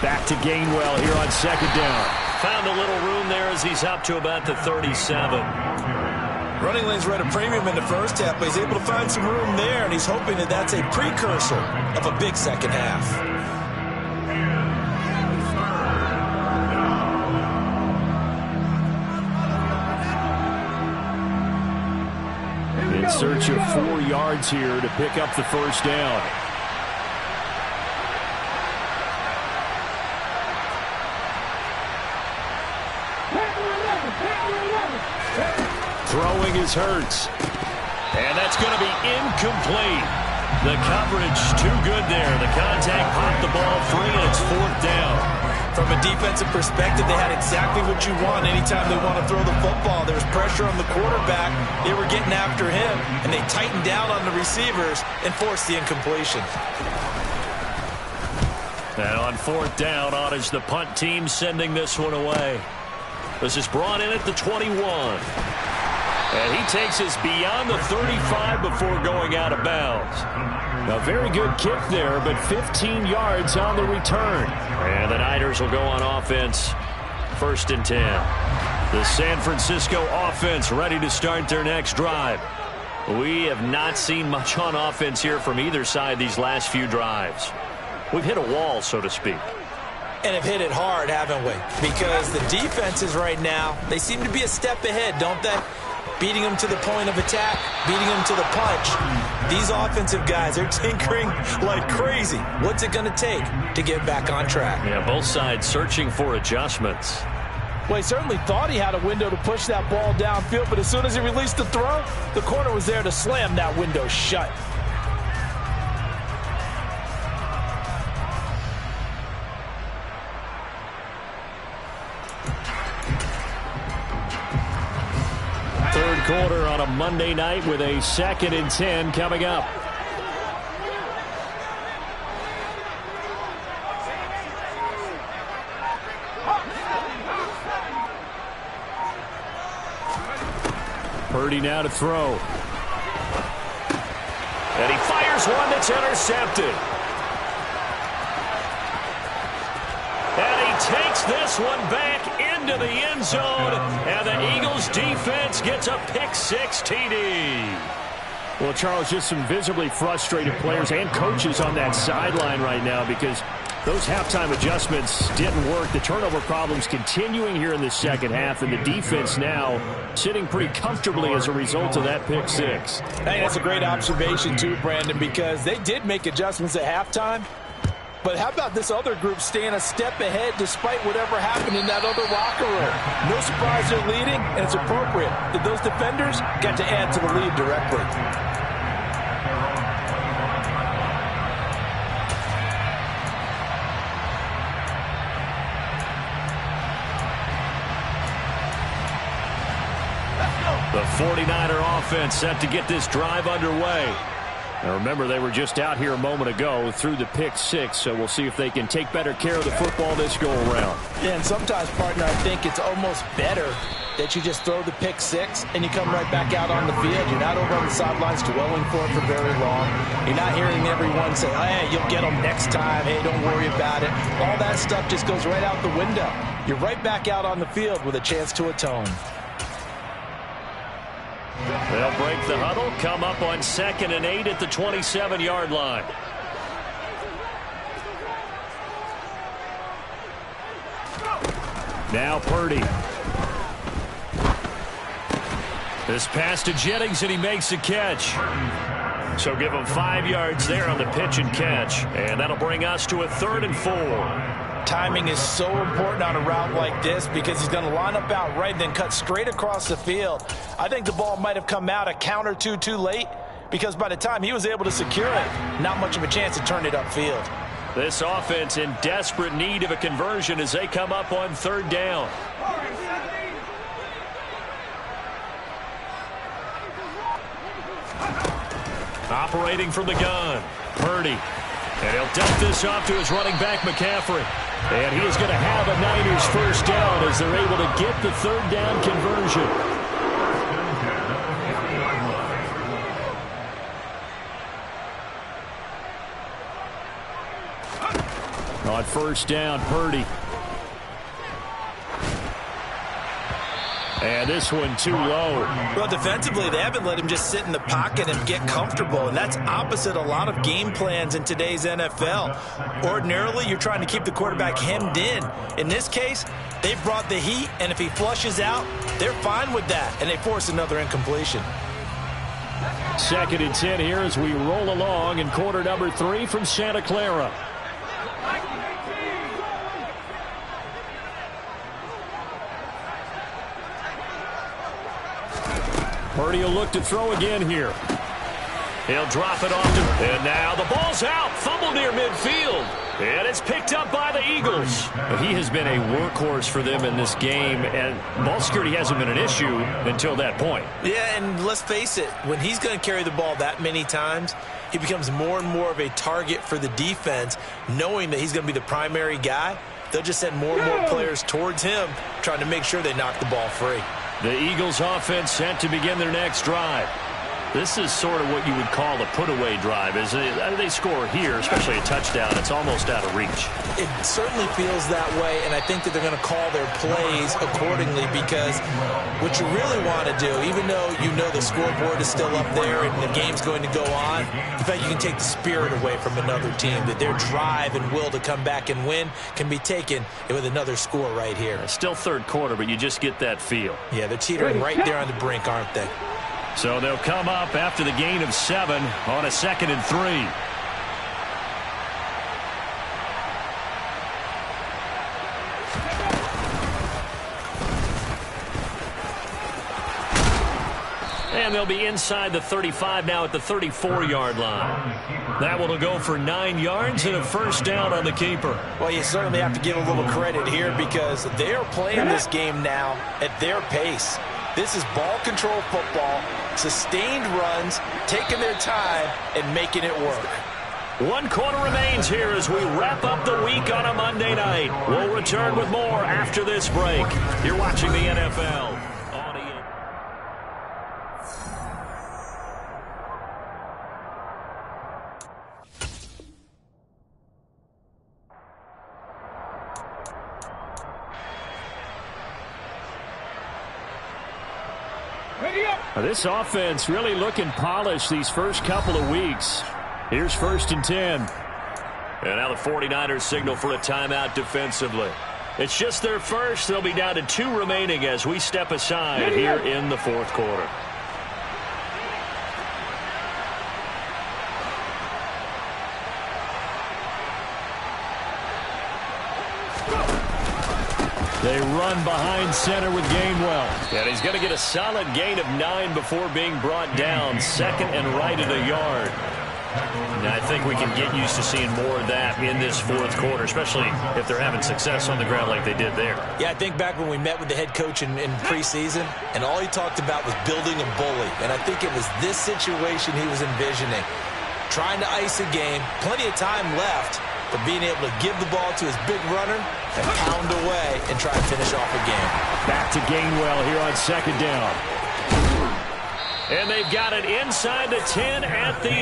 Back to Gainwell here on 2nd down. Found a little room there as he's up to about the 37. Running lanes were at a premium in the first half, but he's able to find some room there, and he's hoping that that's a precursor of a big second half. In search of 4 yards here to pick up the first down. Throwing is Hurts. And that's going to be incomplete. The coverage too good there. The contact popped the ball free, and it's 4th down. From a defensive perspective, they had exactly what you want anytime they want to throw the football. There was pressure on the quarterback. They were getting after him, and they tightened down on the receivers and forced the incompletion. And on 4th down, on is the punt team sending this one away. This is brought in at the 21. And he takes us beyond the 35 before going out of bounds. A very good kick there, but 15 yards on the return. And the Niners will go on offense 1st and 10. The San Francisco offense ready to start their next drive. We have not seen much on offense here from either side these last few drives. We've hit a wall, so to speak. And have hit it hard, haven't we? Because the defenses right now, they seem to be a step ahead, don't they? Beating them to the point of attack, beating them to the punch. These offensive guys are tinkering like crazy. What's it going to take to get back on track? Yeah, both sides searching for adjustments. Well, he certainly thought he had a window to push that ball downfield, but as soon as he released the throw, the corner was there to slam that window shut. Third quarter on a Monday night with a 2nd and 10 coming up. Purdy now to throw. And he fires one that's intercepted. And he takes this one back into the end zone, and the Eagles defense gets a pick-6 TD. Well, Charles, just some visibly frustrated players and coaches on that sideline right now because those halftime adjustments didn't work. The turnover problems continuing here in the second half, and the defense now sitting pretty comfortably as a result of that pick-6. I think that's a great observation too, Brandon, because they did make adjustments at halftime. But how about this other group staying a step ahead despite whatever happened in that other locker room? No surprise they're leading, and it's appropriate that those defenders got to add to the lead directly. The 49er offense set to get this drive underway. Now remember, they were just out here a moment ago through the pick-6, so we'll see if they can take better care of the football this go-around. Yeah, and sometimes, partner, I think it's almost better that you just throw the pick-6 and you come right back out on the field. You're not over on the sidelines dwelling for it for very long. You're not hearing everyone say, hey, you'll get them next time. Hey, don't worry about it. All that stuff just goes right out the window. You're right back out on the field with a chance to atone. They'll break the huddle, come up on 2nd and 8 at the 27-yard line. Now Purdy. This pass to Jennings, and he makes the catch. So give him 5 yards there on the pitch and catch. And that'll bring us to a 3rd and 4. Timing is so important on a route like this because he's going to line up out right and then cut straight across the field. I think the ball might have come out a count or two too late because by the time he was able to secure it, not much of a chance to turn it upfield. This offense in desperate need of a conversion as they come up on 3rd down. Operating from the gun, Purdy. And he'll dump this off to his running back, McCaffrey. And he is going to have a Niners first down as they're able to get the 3rd down conversion. On 1st down, Purdy. And this one too low. Well, defensively, they haven't let him just sit in the pocket and get comfortable, and that's opposite a lot of game plans in today's NFL. Ordinarily, you're trying to keep the quarterback hemmed in. In this case, they brought the heat, and if he flushes out, they're fine with that, and they force another incompletion. 2nd and 10 here as we roll along in quarter number 3 from Santa Clara. Purdy will look to throw again here. He'll drop it off to, and now the ball's out. Fumble near midfield. And it's picked up by the Eagles. He has been a workhorse for them in this game, and ball security hasn't been an issue until that point. Yeah, and let's face it, when he's going to carry the ball that many times, he becomes more and more of a target for the defense, knowing that he's going to be the primary guy. They'll just send more and more players towards him, trying to make sure they knock the ball free. The Eagles offense set to begin their next drive. This is sort of what you would call a put-away drive. As they score here, especially a touchdown, it's almost out of reach. It certainly feels that way, and I think that they're going to call their plays accordingly, because what you really want to do, even though you know the scoreboard is still up there and the game's going to go on, in fact, you can take the spirit away from another team, that their drive and will to come back and win can be taken with another score right here. Still third quarter, but you just get that feel. Yeah, they're teetering right there on the brink, aren't they? So they'll come up after the gain of 7 on a 2nd and 3. And they'll be inside the 35 now at the 34-yard line. That one will go for 9 yards and a first down on the keeper. Well, you certainly have to give a little credit here, because they are playing this game now at their pace. This is ball control football, sustained runs, taking their time, and making it work. 1 quarter remains here as we wrap up the week on a Monday night. We'll return with more after this break. You're watching the NFL. This offense really looking polished these first couple of weeks. Here's 1st and 10. And now the 49ers signal for a timeout defensively. It's just their first. They'll be down to 2 remaining as we step aside here in the 4th quarter. They run behind center with Gainwell. And he's going to get a solid gain of 9 before being brought down. 2nd and right at a yard. And I think we can get used to seeing more of that in this 4th quarter, especially if they're having success on the ground like they did there. Yeah, I think back when we met with the head coach in preseason, and all he talked about was building a bully. And I think it was this situation he was envisioning. Trying to ice a game, plenty of time left, but being able to give the ball to his big runner and pound away and try and finish off a game. Back to Gainwell here on 2nd down. And they've got it inside the 10 at the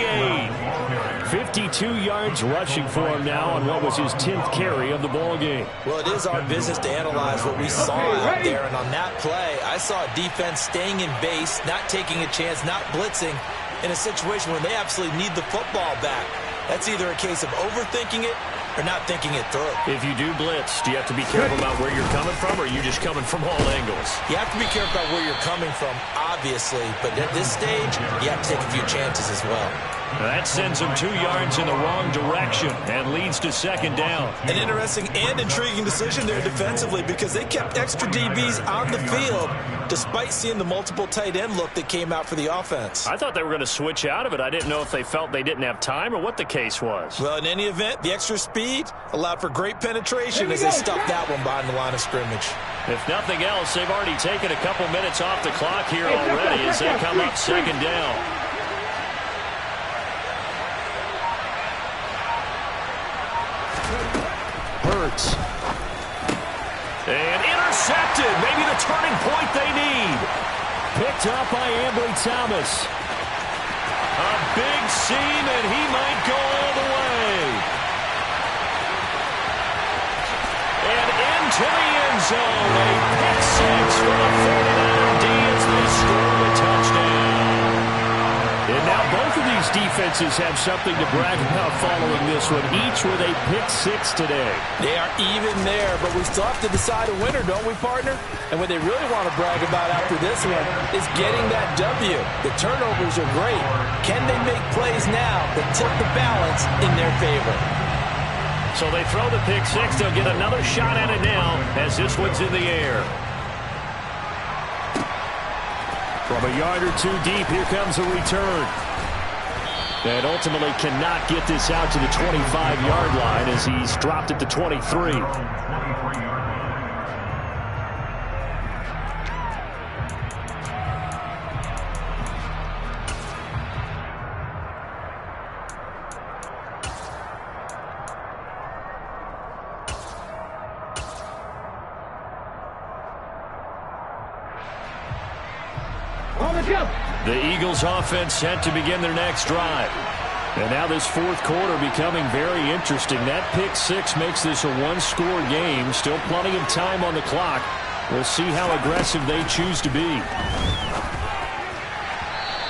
8. 52 yards rushing for him now on what was his 10th carry of the ball game. Well, it is our business to analyze what we saw out there. And on that play, I saw a defense staying in base, not taking a chance, not blitzing in a situation where they absolutely need the football back. That's either a case of overthinking it or not thinking it through. If you do blitz, do you have to be careful about where you're coming from, or are you just coming from all angles? You have to be careful about where you're coming from, obviously, but at this stage, you have to take a few chances as well. That sends them 2 yards in the wrong direction and leads to 2nd down. An interesting and intriguing decision there defensively, because they kept extra DBs on the field despite seeing the multiple tight end look that came out for the offense. I thought they were going to switch out of it. I didn't know if they felt they didn't have time or what the case was. Well, in any event, the extra speed allowed for great penetration as they stuffed that one behind the line of scrimmage. If nothing else, they've already taken a couple minutes off the clock here already as they come up 2nd down. Hurts. And intercepted. Maybe the turning point they need. Picked up by Ambry Thomas. A big seam, and he might go all the way. And into the end zone. A pick 6 for the 49er D as they score a touchdown. And now both of these defenses have something to brag about following this one, each with a pick 6 today. They are even there, but we still have to decide a winner, don't we, partner? And what they really want to brag about after this one is getting that W. The turnovers are great. Can they make plays now that tilt the balance in their favor? So they throw the pick 6. They'll get another shot at it now as this one's in the air. From a yard or 2 deep, here comes a return. And ultimately cannot get this out to the 25-yard line as he's dropped at the 23. The Eagles offense set to begin their next drive. And now this fourth quarter becoming very interesting. That pick six makes this a one-score game. Still plenty of time on the clock. We'll see how aggressive they choose to be.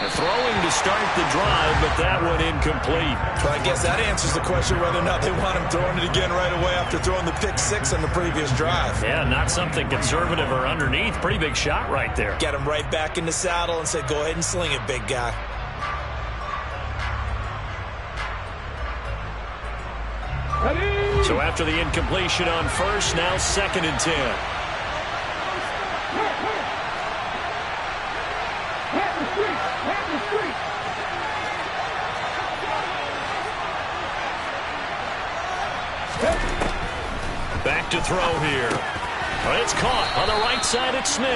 Throwing to start the drive, but that one incomplete. Well, I guess that answers the question whether or not they want him throwing it again right away after throwing the pick six on the previous drive. Yeah, not something conservative or underneath. Pretty big shot right there. Get him right back in the saddle and say, go ahead and sling it, big guy. Ready? So after the incompletion on first, now 2nd and 10. Back to throw here. It's caught on the right side at Smith.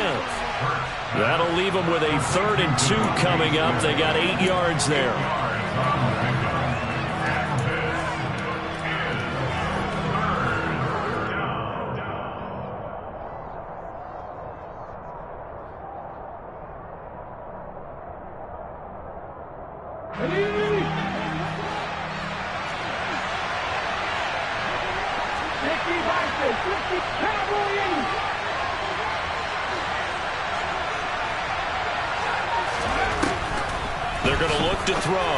That'll leave them with a 3rd and 2 coming up. They got 8 yards there. They're going to look to throw.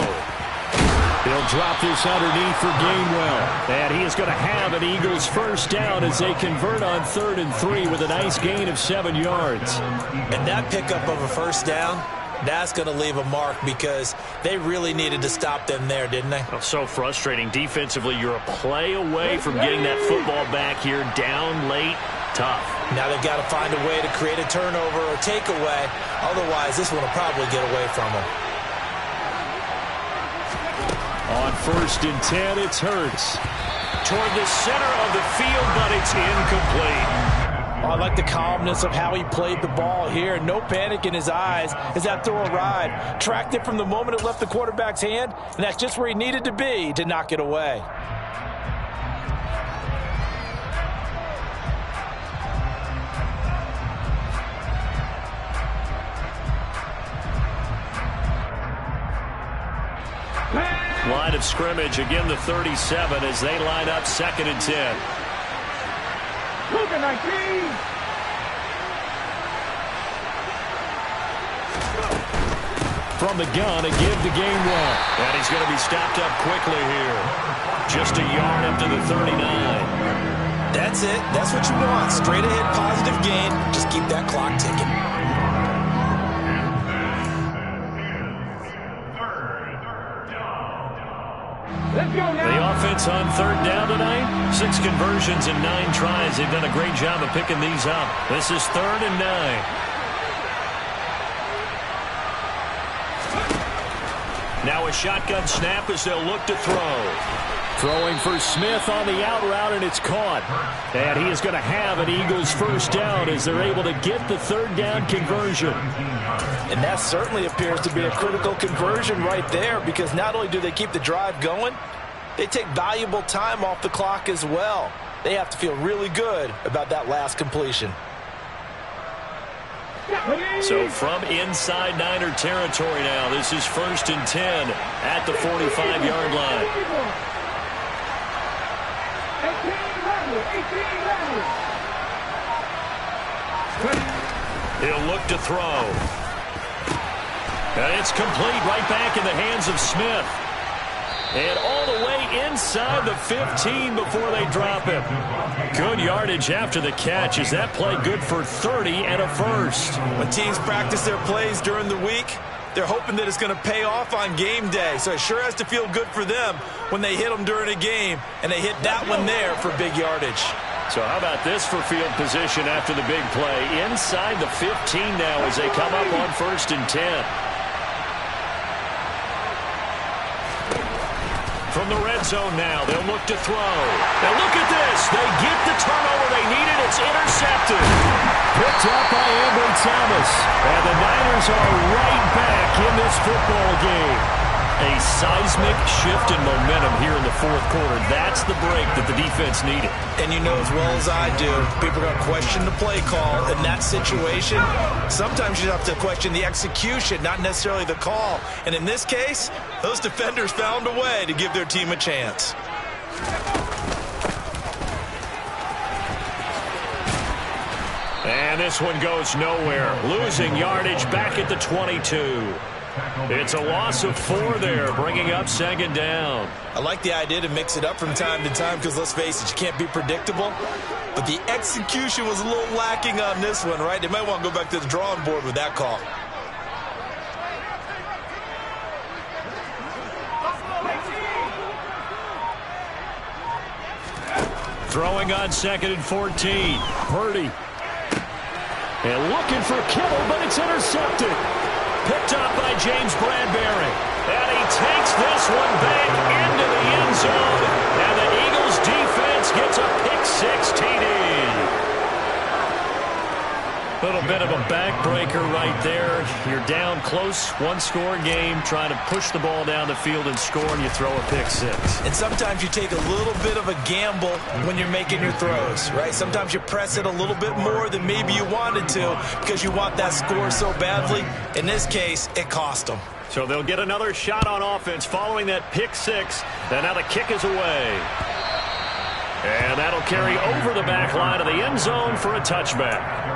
He'll drop this underneath for Gainwell. And he is going to have an Eagles first down as they convert on 3rd and 3 with a nice gain of 7 yards. And that pickup of a first down, that's going to leave a mark because they really needed to stop them there, didn't they? Oh, so frustrating. Defensively, you're a play away from getting that football back here. Down late, tough. Now they've got to find a way to create a turnover or takeaway. Otherwise, this one will probably get away from them. On 1st and 10, it's Hurts. Toward the center of the field, but it's incomplete. Oh, I like the calmness of how he played the ball here. No panic in his eyes as that throw arrived. Tracked it from the moment it left the quarterback's hand, and that's just where he needed to be to knock it away. Line of scrimmage, again the 37 as they line up 2nd and 10. Cougar 19. From the gun, a give to Gainwell. And he's going to be stopped up quickly here. Just a yard up to the 39. That's it. That's what you want. Straight ahead positive gain. Just keep that clock ticking. Let's go now. The offense on 3rd down tonight. 6 conversions in 9 tries. They've done a great job of picking these up. This is 3rd and 9. Now a shotgun snap as they'll look to throw. Throwing for Smith on the out route, and it's caught. And he is going to have an Eagles first down as they're able to get the 3rd down conversion. And that certainly appears to be a critical conversion right there because not only do they keep the drive going, they take valuable time off the clock as well. They have to feel really good about that last completion. So from inside Niner territory now, this is 1st and 10 at the 45-yard line. 18 He'll look to throw. And it's complete right back in the hands of Smith. And all the way inside the 15 before they drop him. Good yardage after the catch. Is that play good for 30 and a first? When teams practice their plays during the week, they're hoping that it's going to pay off on game day. So it sure has to feel good for them when they hit them during a game. And they hit that one there for big yardage. So how about this for field position after the big play? Inside the 15 now as they come up on 1st and 10. From the red zone now, they'll look to throw. Now look at this. They get the turnover they needed. It's intercepted. Picked up by Ambry Thomas. And the Niners are right back in this football game. A seismic shift in momentum here in the fourth quarter. That's the break that the defense needed. And you know as well as I do, people are going to question the play call in that situation. Sometimes you have to question the execution, not necessarily the call. And in this case, those defenders found a way to give their team a chance. And this one goes nowhere. Losing yardage back at the 22. It's a loss of 4 there, bringing up second down. I like the idea to mix it up from time to time because, let's face it, you can't be predictable. But the execution was a little lacking on this one, right? They might want to go back to the drawing board with that call. Throwing on 2nd and 14. Purdy. And looking for Kittle, but it's intercepted. Picked up by James Bradbury. And he takes this one back into the end zone. And the Eagles defense gets a pick-6 TD. A little bit of a backbreaker right there. You're down close, one-score game, trying to push the ball down the field and score, and you throw a pick-6. And sometimes you take a little bit of a gamble when you're making your throws, right? Sometimes you press it a little bit more than maybe you wanted to because you want that score so badly. In this case, it cost them. So they'll get another shot on offense following that pick-6, and now the kick is away. And that'll carry over the back line of the end zone for a touchback.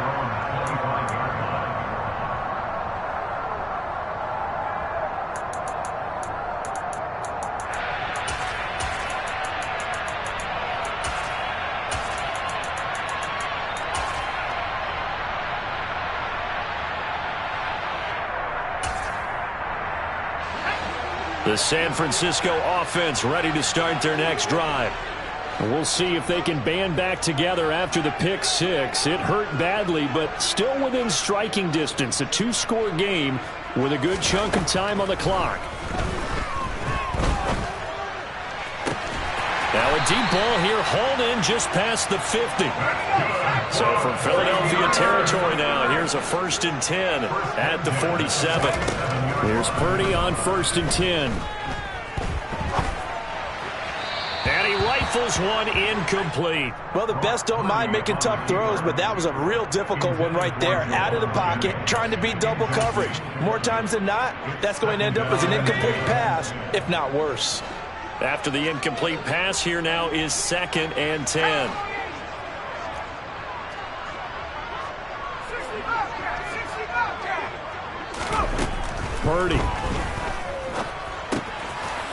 The San Francisco offense ready to start their next drive. We'll see if they can band back together after the pick-6. It hurt badly, but still within striking distance. A 2-score game with a good chunk of time on the clock. Now a deep ball here, hauled in just past the 50. So from Philadelphia territory now, here's a 1st and 10 at the 47. Here's Purdy on 1st and 10. And he rifles one incomplete. Well, the best don't mind making tough throws, but that was a real difficult one right there. Out of the pocket, trying to beat double coverage. More times than not, that's going to end up as an incomplete pass, if not worse. After the incomplete pass, here now is 2nd and 10. Purdy.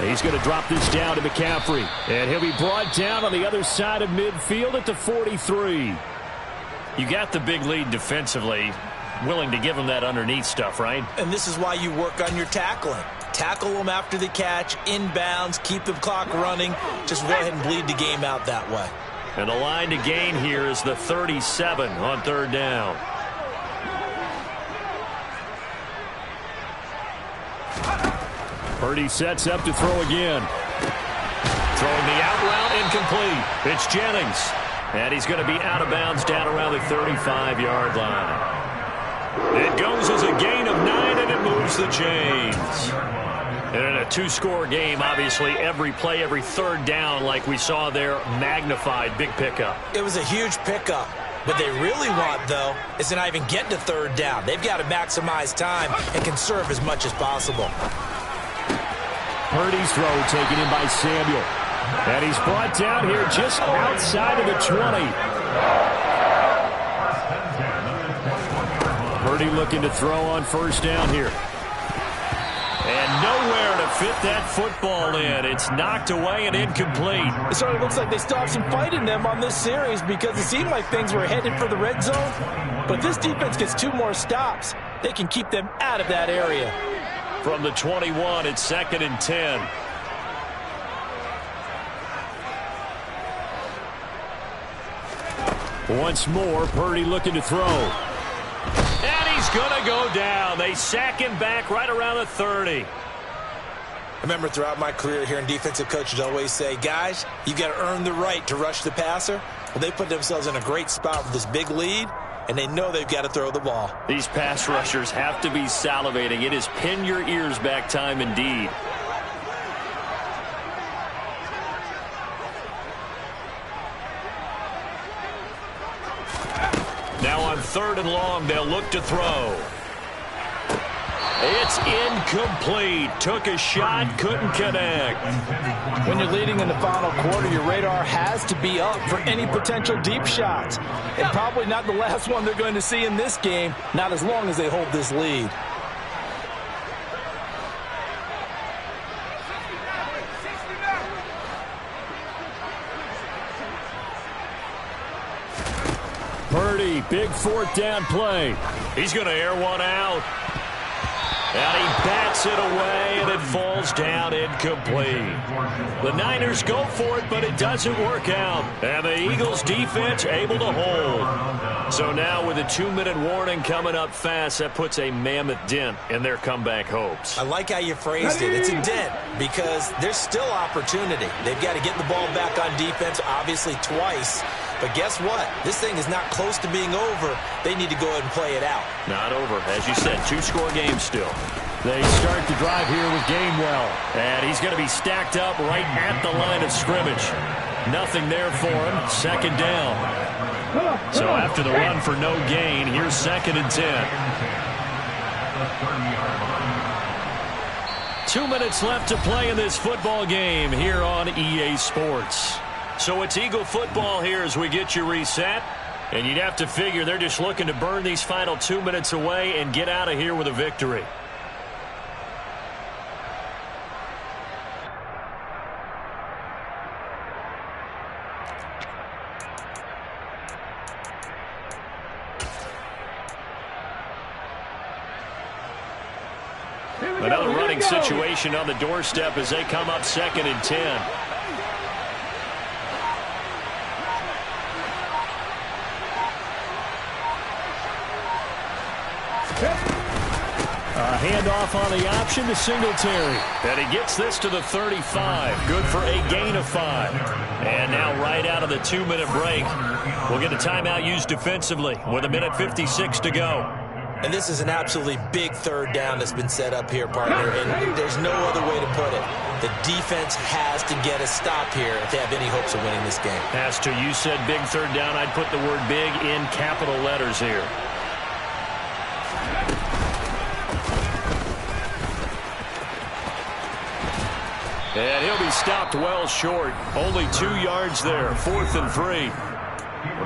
He's going to drop this down to McCaffrey. And he'll be brought down on the other side of midfield at the 43. You got the big lead defensively. Willing to give him that underneath stuff, right? And this is why you work on your tackling. Tackle them after the catch, inbounds, keep the clock running. Just go ahead and bleed the game out that way. And the line to gain here is the 37 on 3rd down. Purdy sets up to throw again. Throwing the out route incomplete. It's Jennings. And he's going to be out of bounds down around the 35-yard line. It goes as a gain of 9, and it moves the chains. And in a 2-score game, obviously, every play, every 3rd down, like we saw there, magnified. Big pickup. It was a huge pickup. What they really want, though, is to not even get to 3rd down. They've got to maximize time and conserve as much as possible. Purdy's throw taken in by Samuel. And he's brought down here just outside of the 20. Purdy looking to throw on 1st down here. And nowhere to fit that football in. It's knocked away and incomplete. It certainly looks like they still have some fight in them on this series because it seemed like things were headed for the red zone. But if this defense gets 2 more stops, they can keep them out of that area. From the 21, it's 2nd and 10. Once more, Purdy looking to throw. And he's going to go down. They sack him back right around the 30. I remember throughout my career hearing defensive coaches always say, guys, you got to earn the right to rush the passer. Well, they put themselves in a great spot with this big lead, and they know they've got to throw the ball. These pass rushers have to be salivating. It is pin your ears back time indeed. on 3rd and long. They'll look to throw. It's incomplete. Took a shot, couldn't connect. When you're leading in the final quarter, your radar has to be up for any potential deep shots. And probably not the last one they're going to see in this game, not as long as they hold this lead. Purdy, big 4th down play. He's going to air one out. And he bats it away, and it falls down incomplete. The Niners go for it, but it doesn't work out. And the Eagles defense able to hold. So now with a 2-minute warning coming up fast, that puts a mammoth dent in their comeback hopes. I like how you phrased it. It's a dent because there's still opportunity. They've got to get the ball back on defense, obviously twice. But guess what? This thing is not close to being over. They need to go ahead and play it out. Not over. As you said, 2-score game still. They start the drive here with Gainwell. And he's going to be stacked up right at the line of scrimmage. Nothing there for him. 2nd down. So after the run for no gain, here's 2nd and 10. 2 minutes left to play in this football game here on EA Sports. So it's Eagle football here as we get you reset. And you'd have to figure they're just looking to burn these final 2 minutes away and get out of here with a victory. Another running situation on the doorstep as they come up 2nd and 10. A handoff on the option to Singletary. And he gets this to the 35. Good for a gain of 5. And now right out of the 2-minute break, we'll get a timeout used defensively with 1:56 to go. And this is an absolutely big 3rd down that's been set up here, partner, and there's no other way to put it. The defense has to get a stop here if they have any hopes of winning this game. As to you said big 3rd down, I'd put the word big in capital letters here. And he'll be stopped well short. Only 2 yards there. 4th and 3.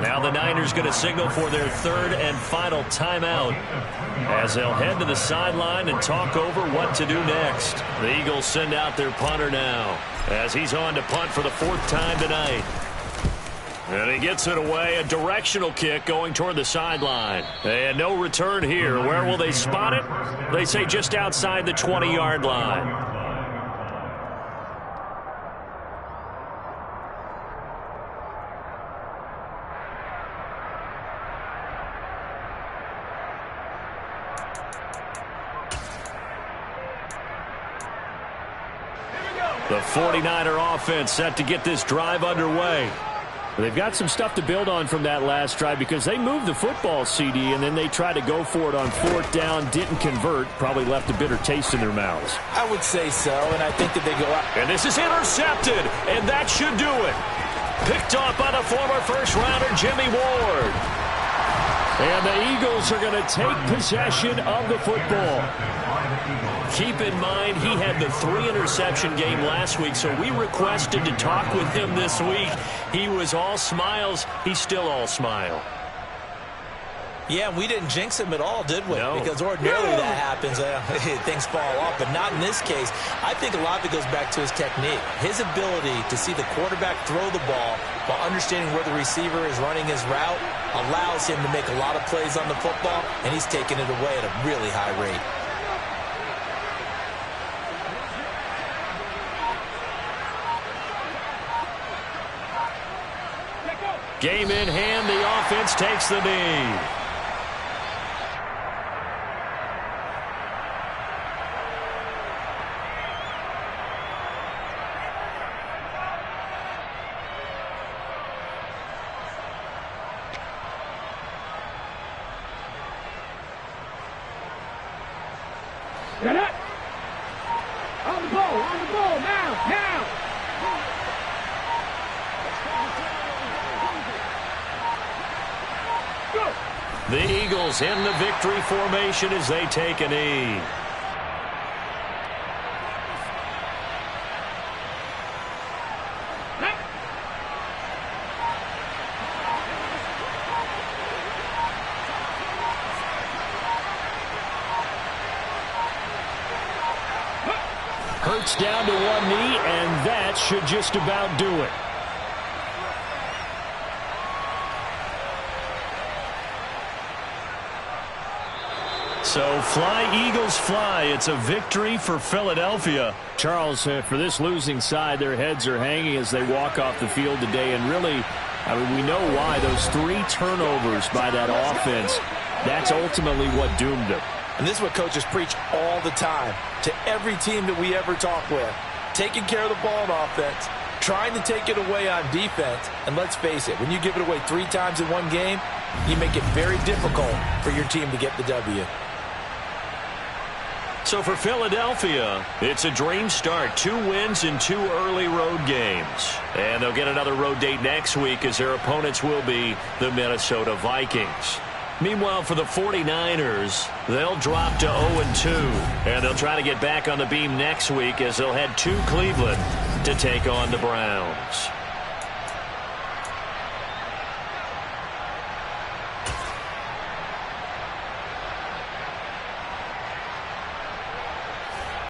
Now the Niners going to signal for their 3rd and final timeout as they'll head to the sideline and talk over what to do next. The Eagles send out their punter now as he's on to punt for the 4th time tonight. And he gets it away. A directional kick going toward the sideline. And no return here. Where will they spot it? They say just outside the 20-yard line. The 49er offense set to get this drive underway. They've got some stuff to build on from that last drive because they moved the football, CD, and then they tried to go for it on 4th down, didn't convert, probably left a bitter taste in their mouths. I would say so, and I think that they go out. And this is intercepted, and that should do it. Picked off by the former first-rounder Jimmy Ward. And the Eagles are going to take possession of the football. Keep in mind, he had the 3-interception game last week, so we requested to talk with him this week. He was all smiles. He's still all smile. Yeah, we didn't jinx him at all, did we? No. Because ordinarily that happens. Things fall off, but not in this case. I think a lot of it goes back to his technique. His ability to see the quarterback throw the ball while understanding where the receiver is running his route allows him to make a lot of plays on the football, and he's taking it away at a really high rate. Game in hand, the offense takes the knee. Get it! On the ball, now! Go! The Eagles in the victory formation as they take a knee. Hurts down to one knee, and that should just about do it. So fly, Eagles, fly. It's a victory for Philadelphia. Charles, for this losing side, their heads are hanging as they walk off the field today. And really, I mean, we know why. Those 3 turnovers by that offense, that's ultimately what doomed them. And this is what coaches preach all the time to every team that we ever talk with. Taking care of the ball on offense, trying to take it away on defense. And let's face it, when you give it away 3 times in one game, you make it very difficult for your team to get the W. So for Philadelphia, it's a dream start. 2 wins in 2 early road games. And they'll get another road date next week as their opponents will be the Minnesota Vikings. Meanwhile, for the 49ers, they'll drop to 0-2. And they'll try to get back on the beam next week as they'll head to Cleveland to take on the Browns.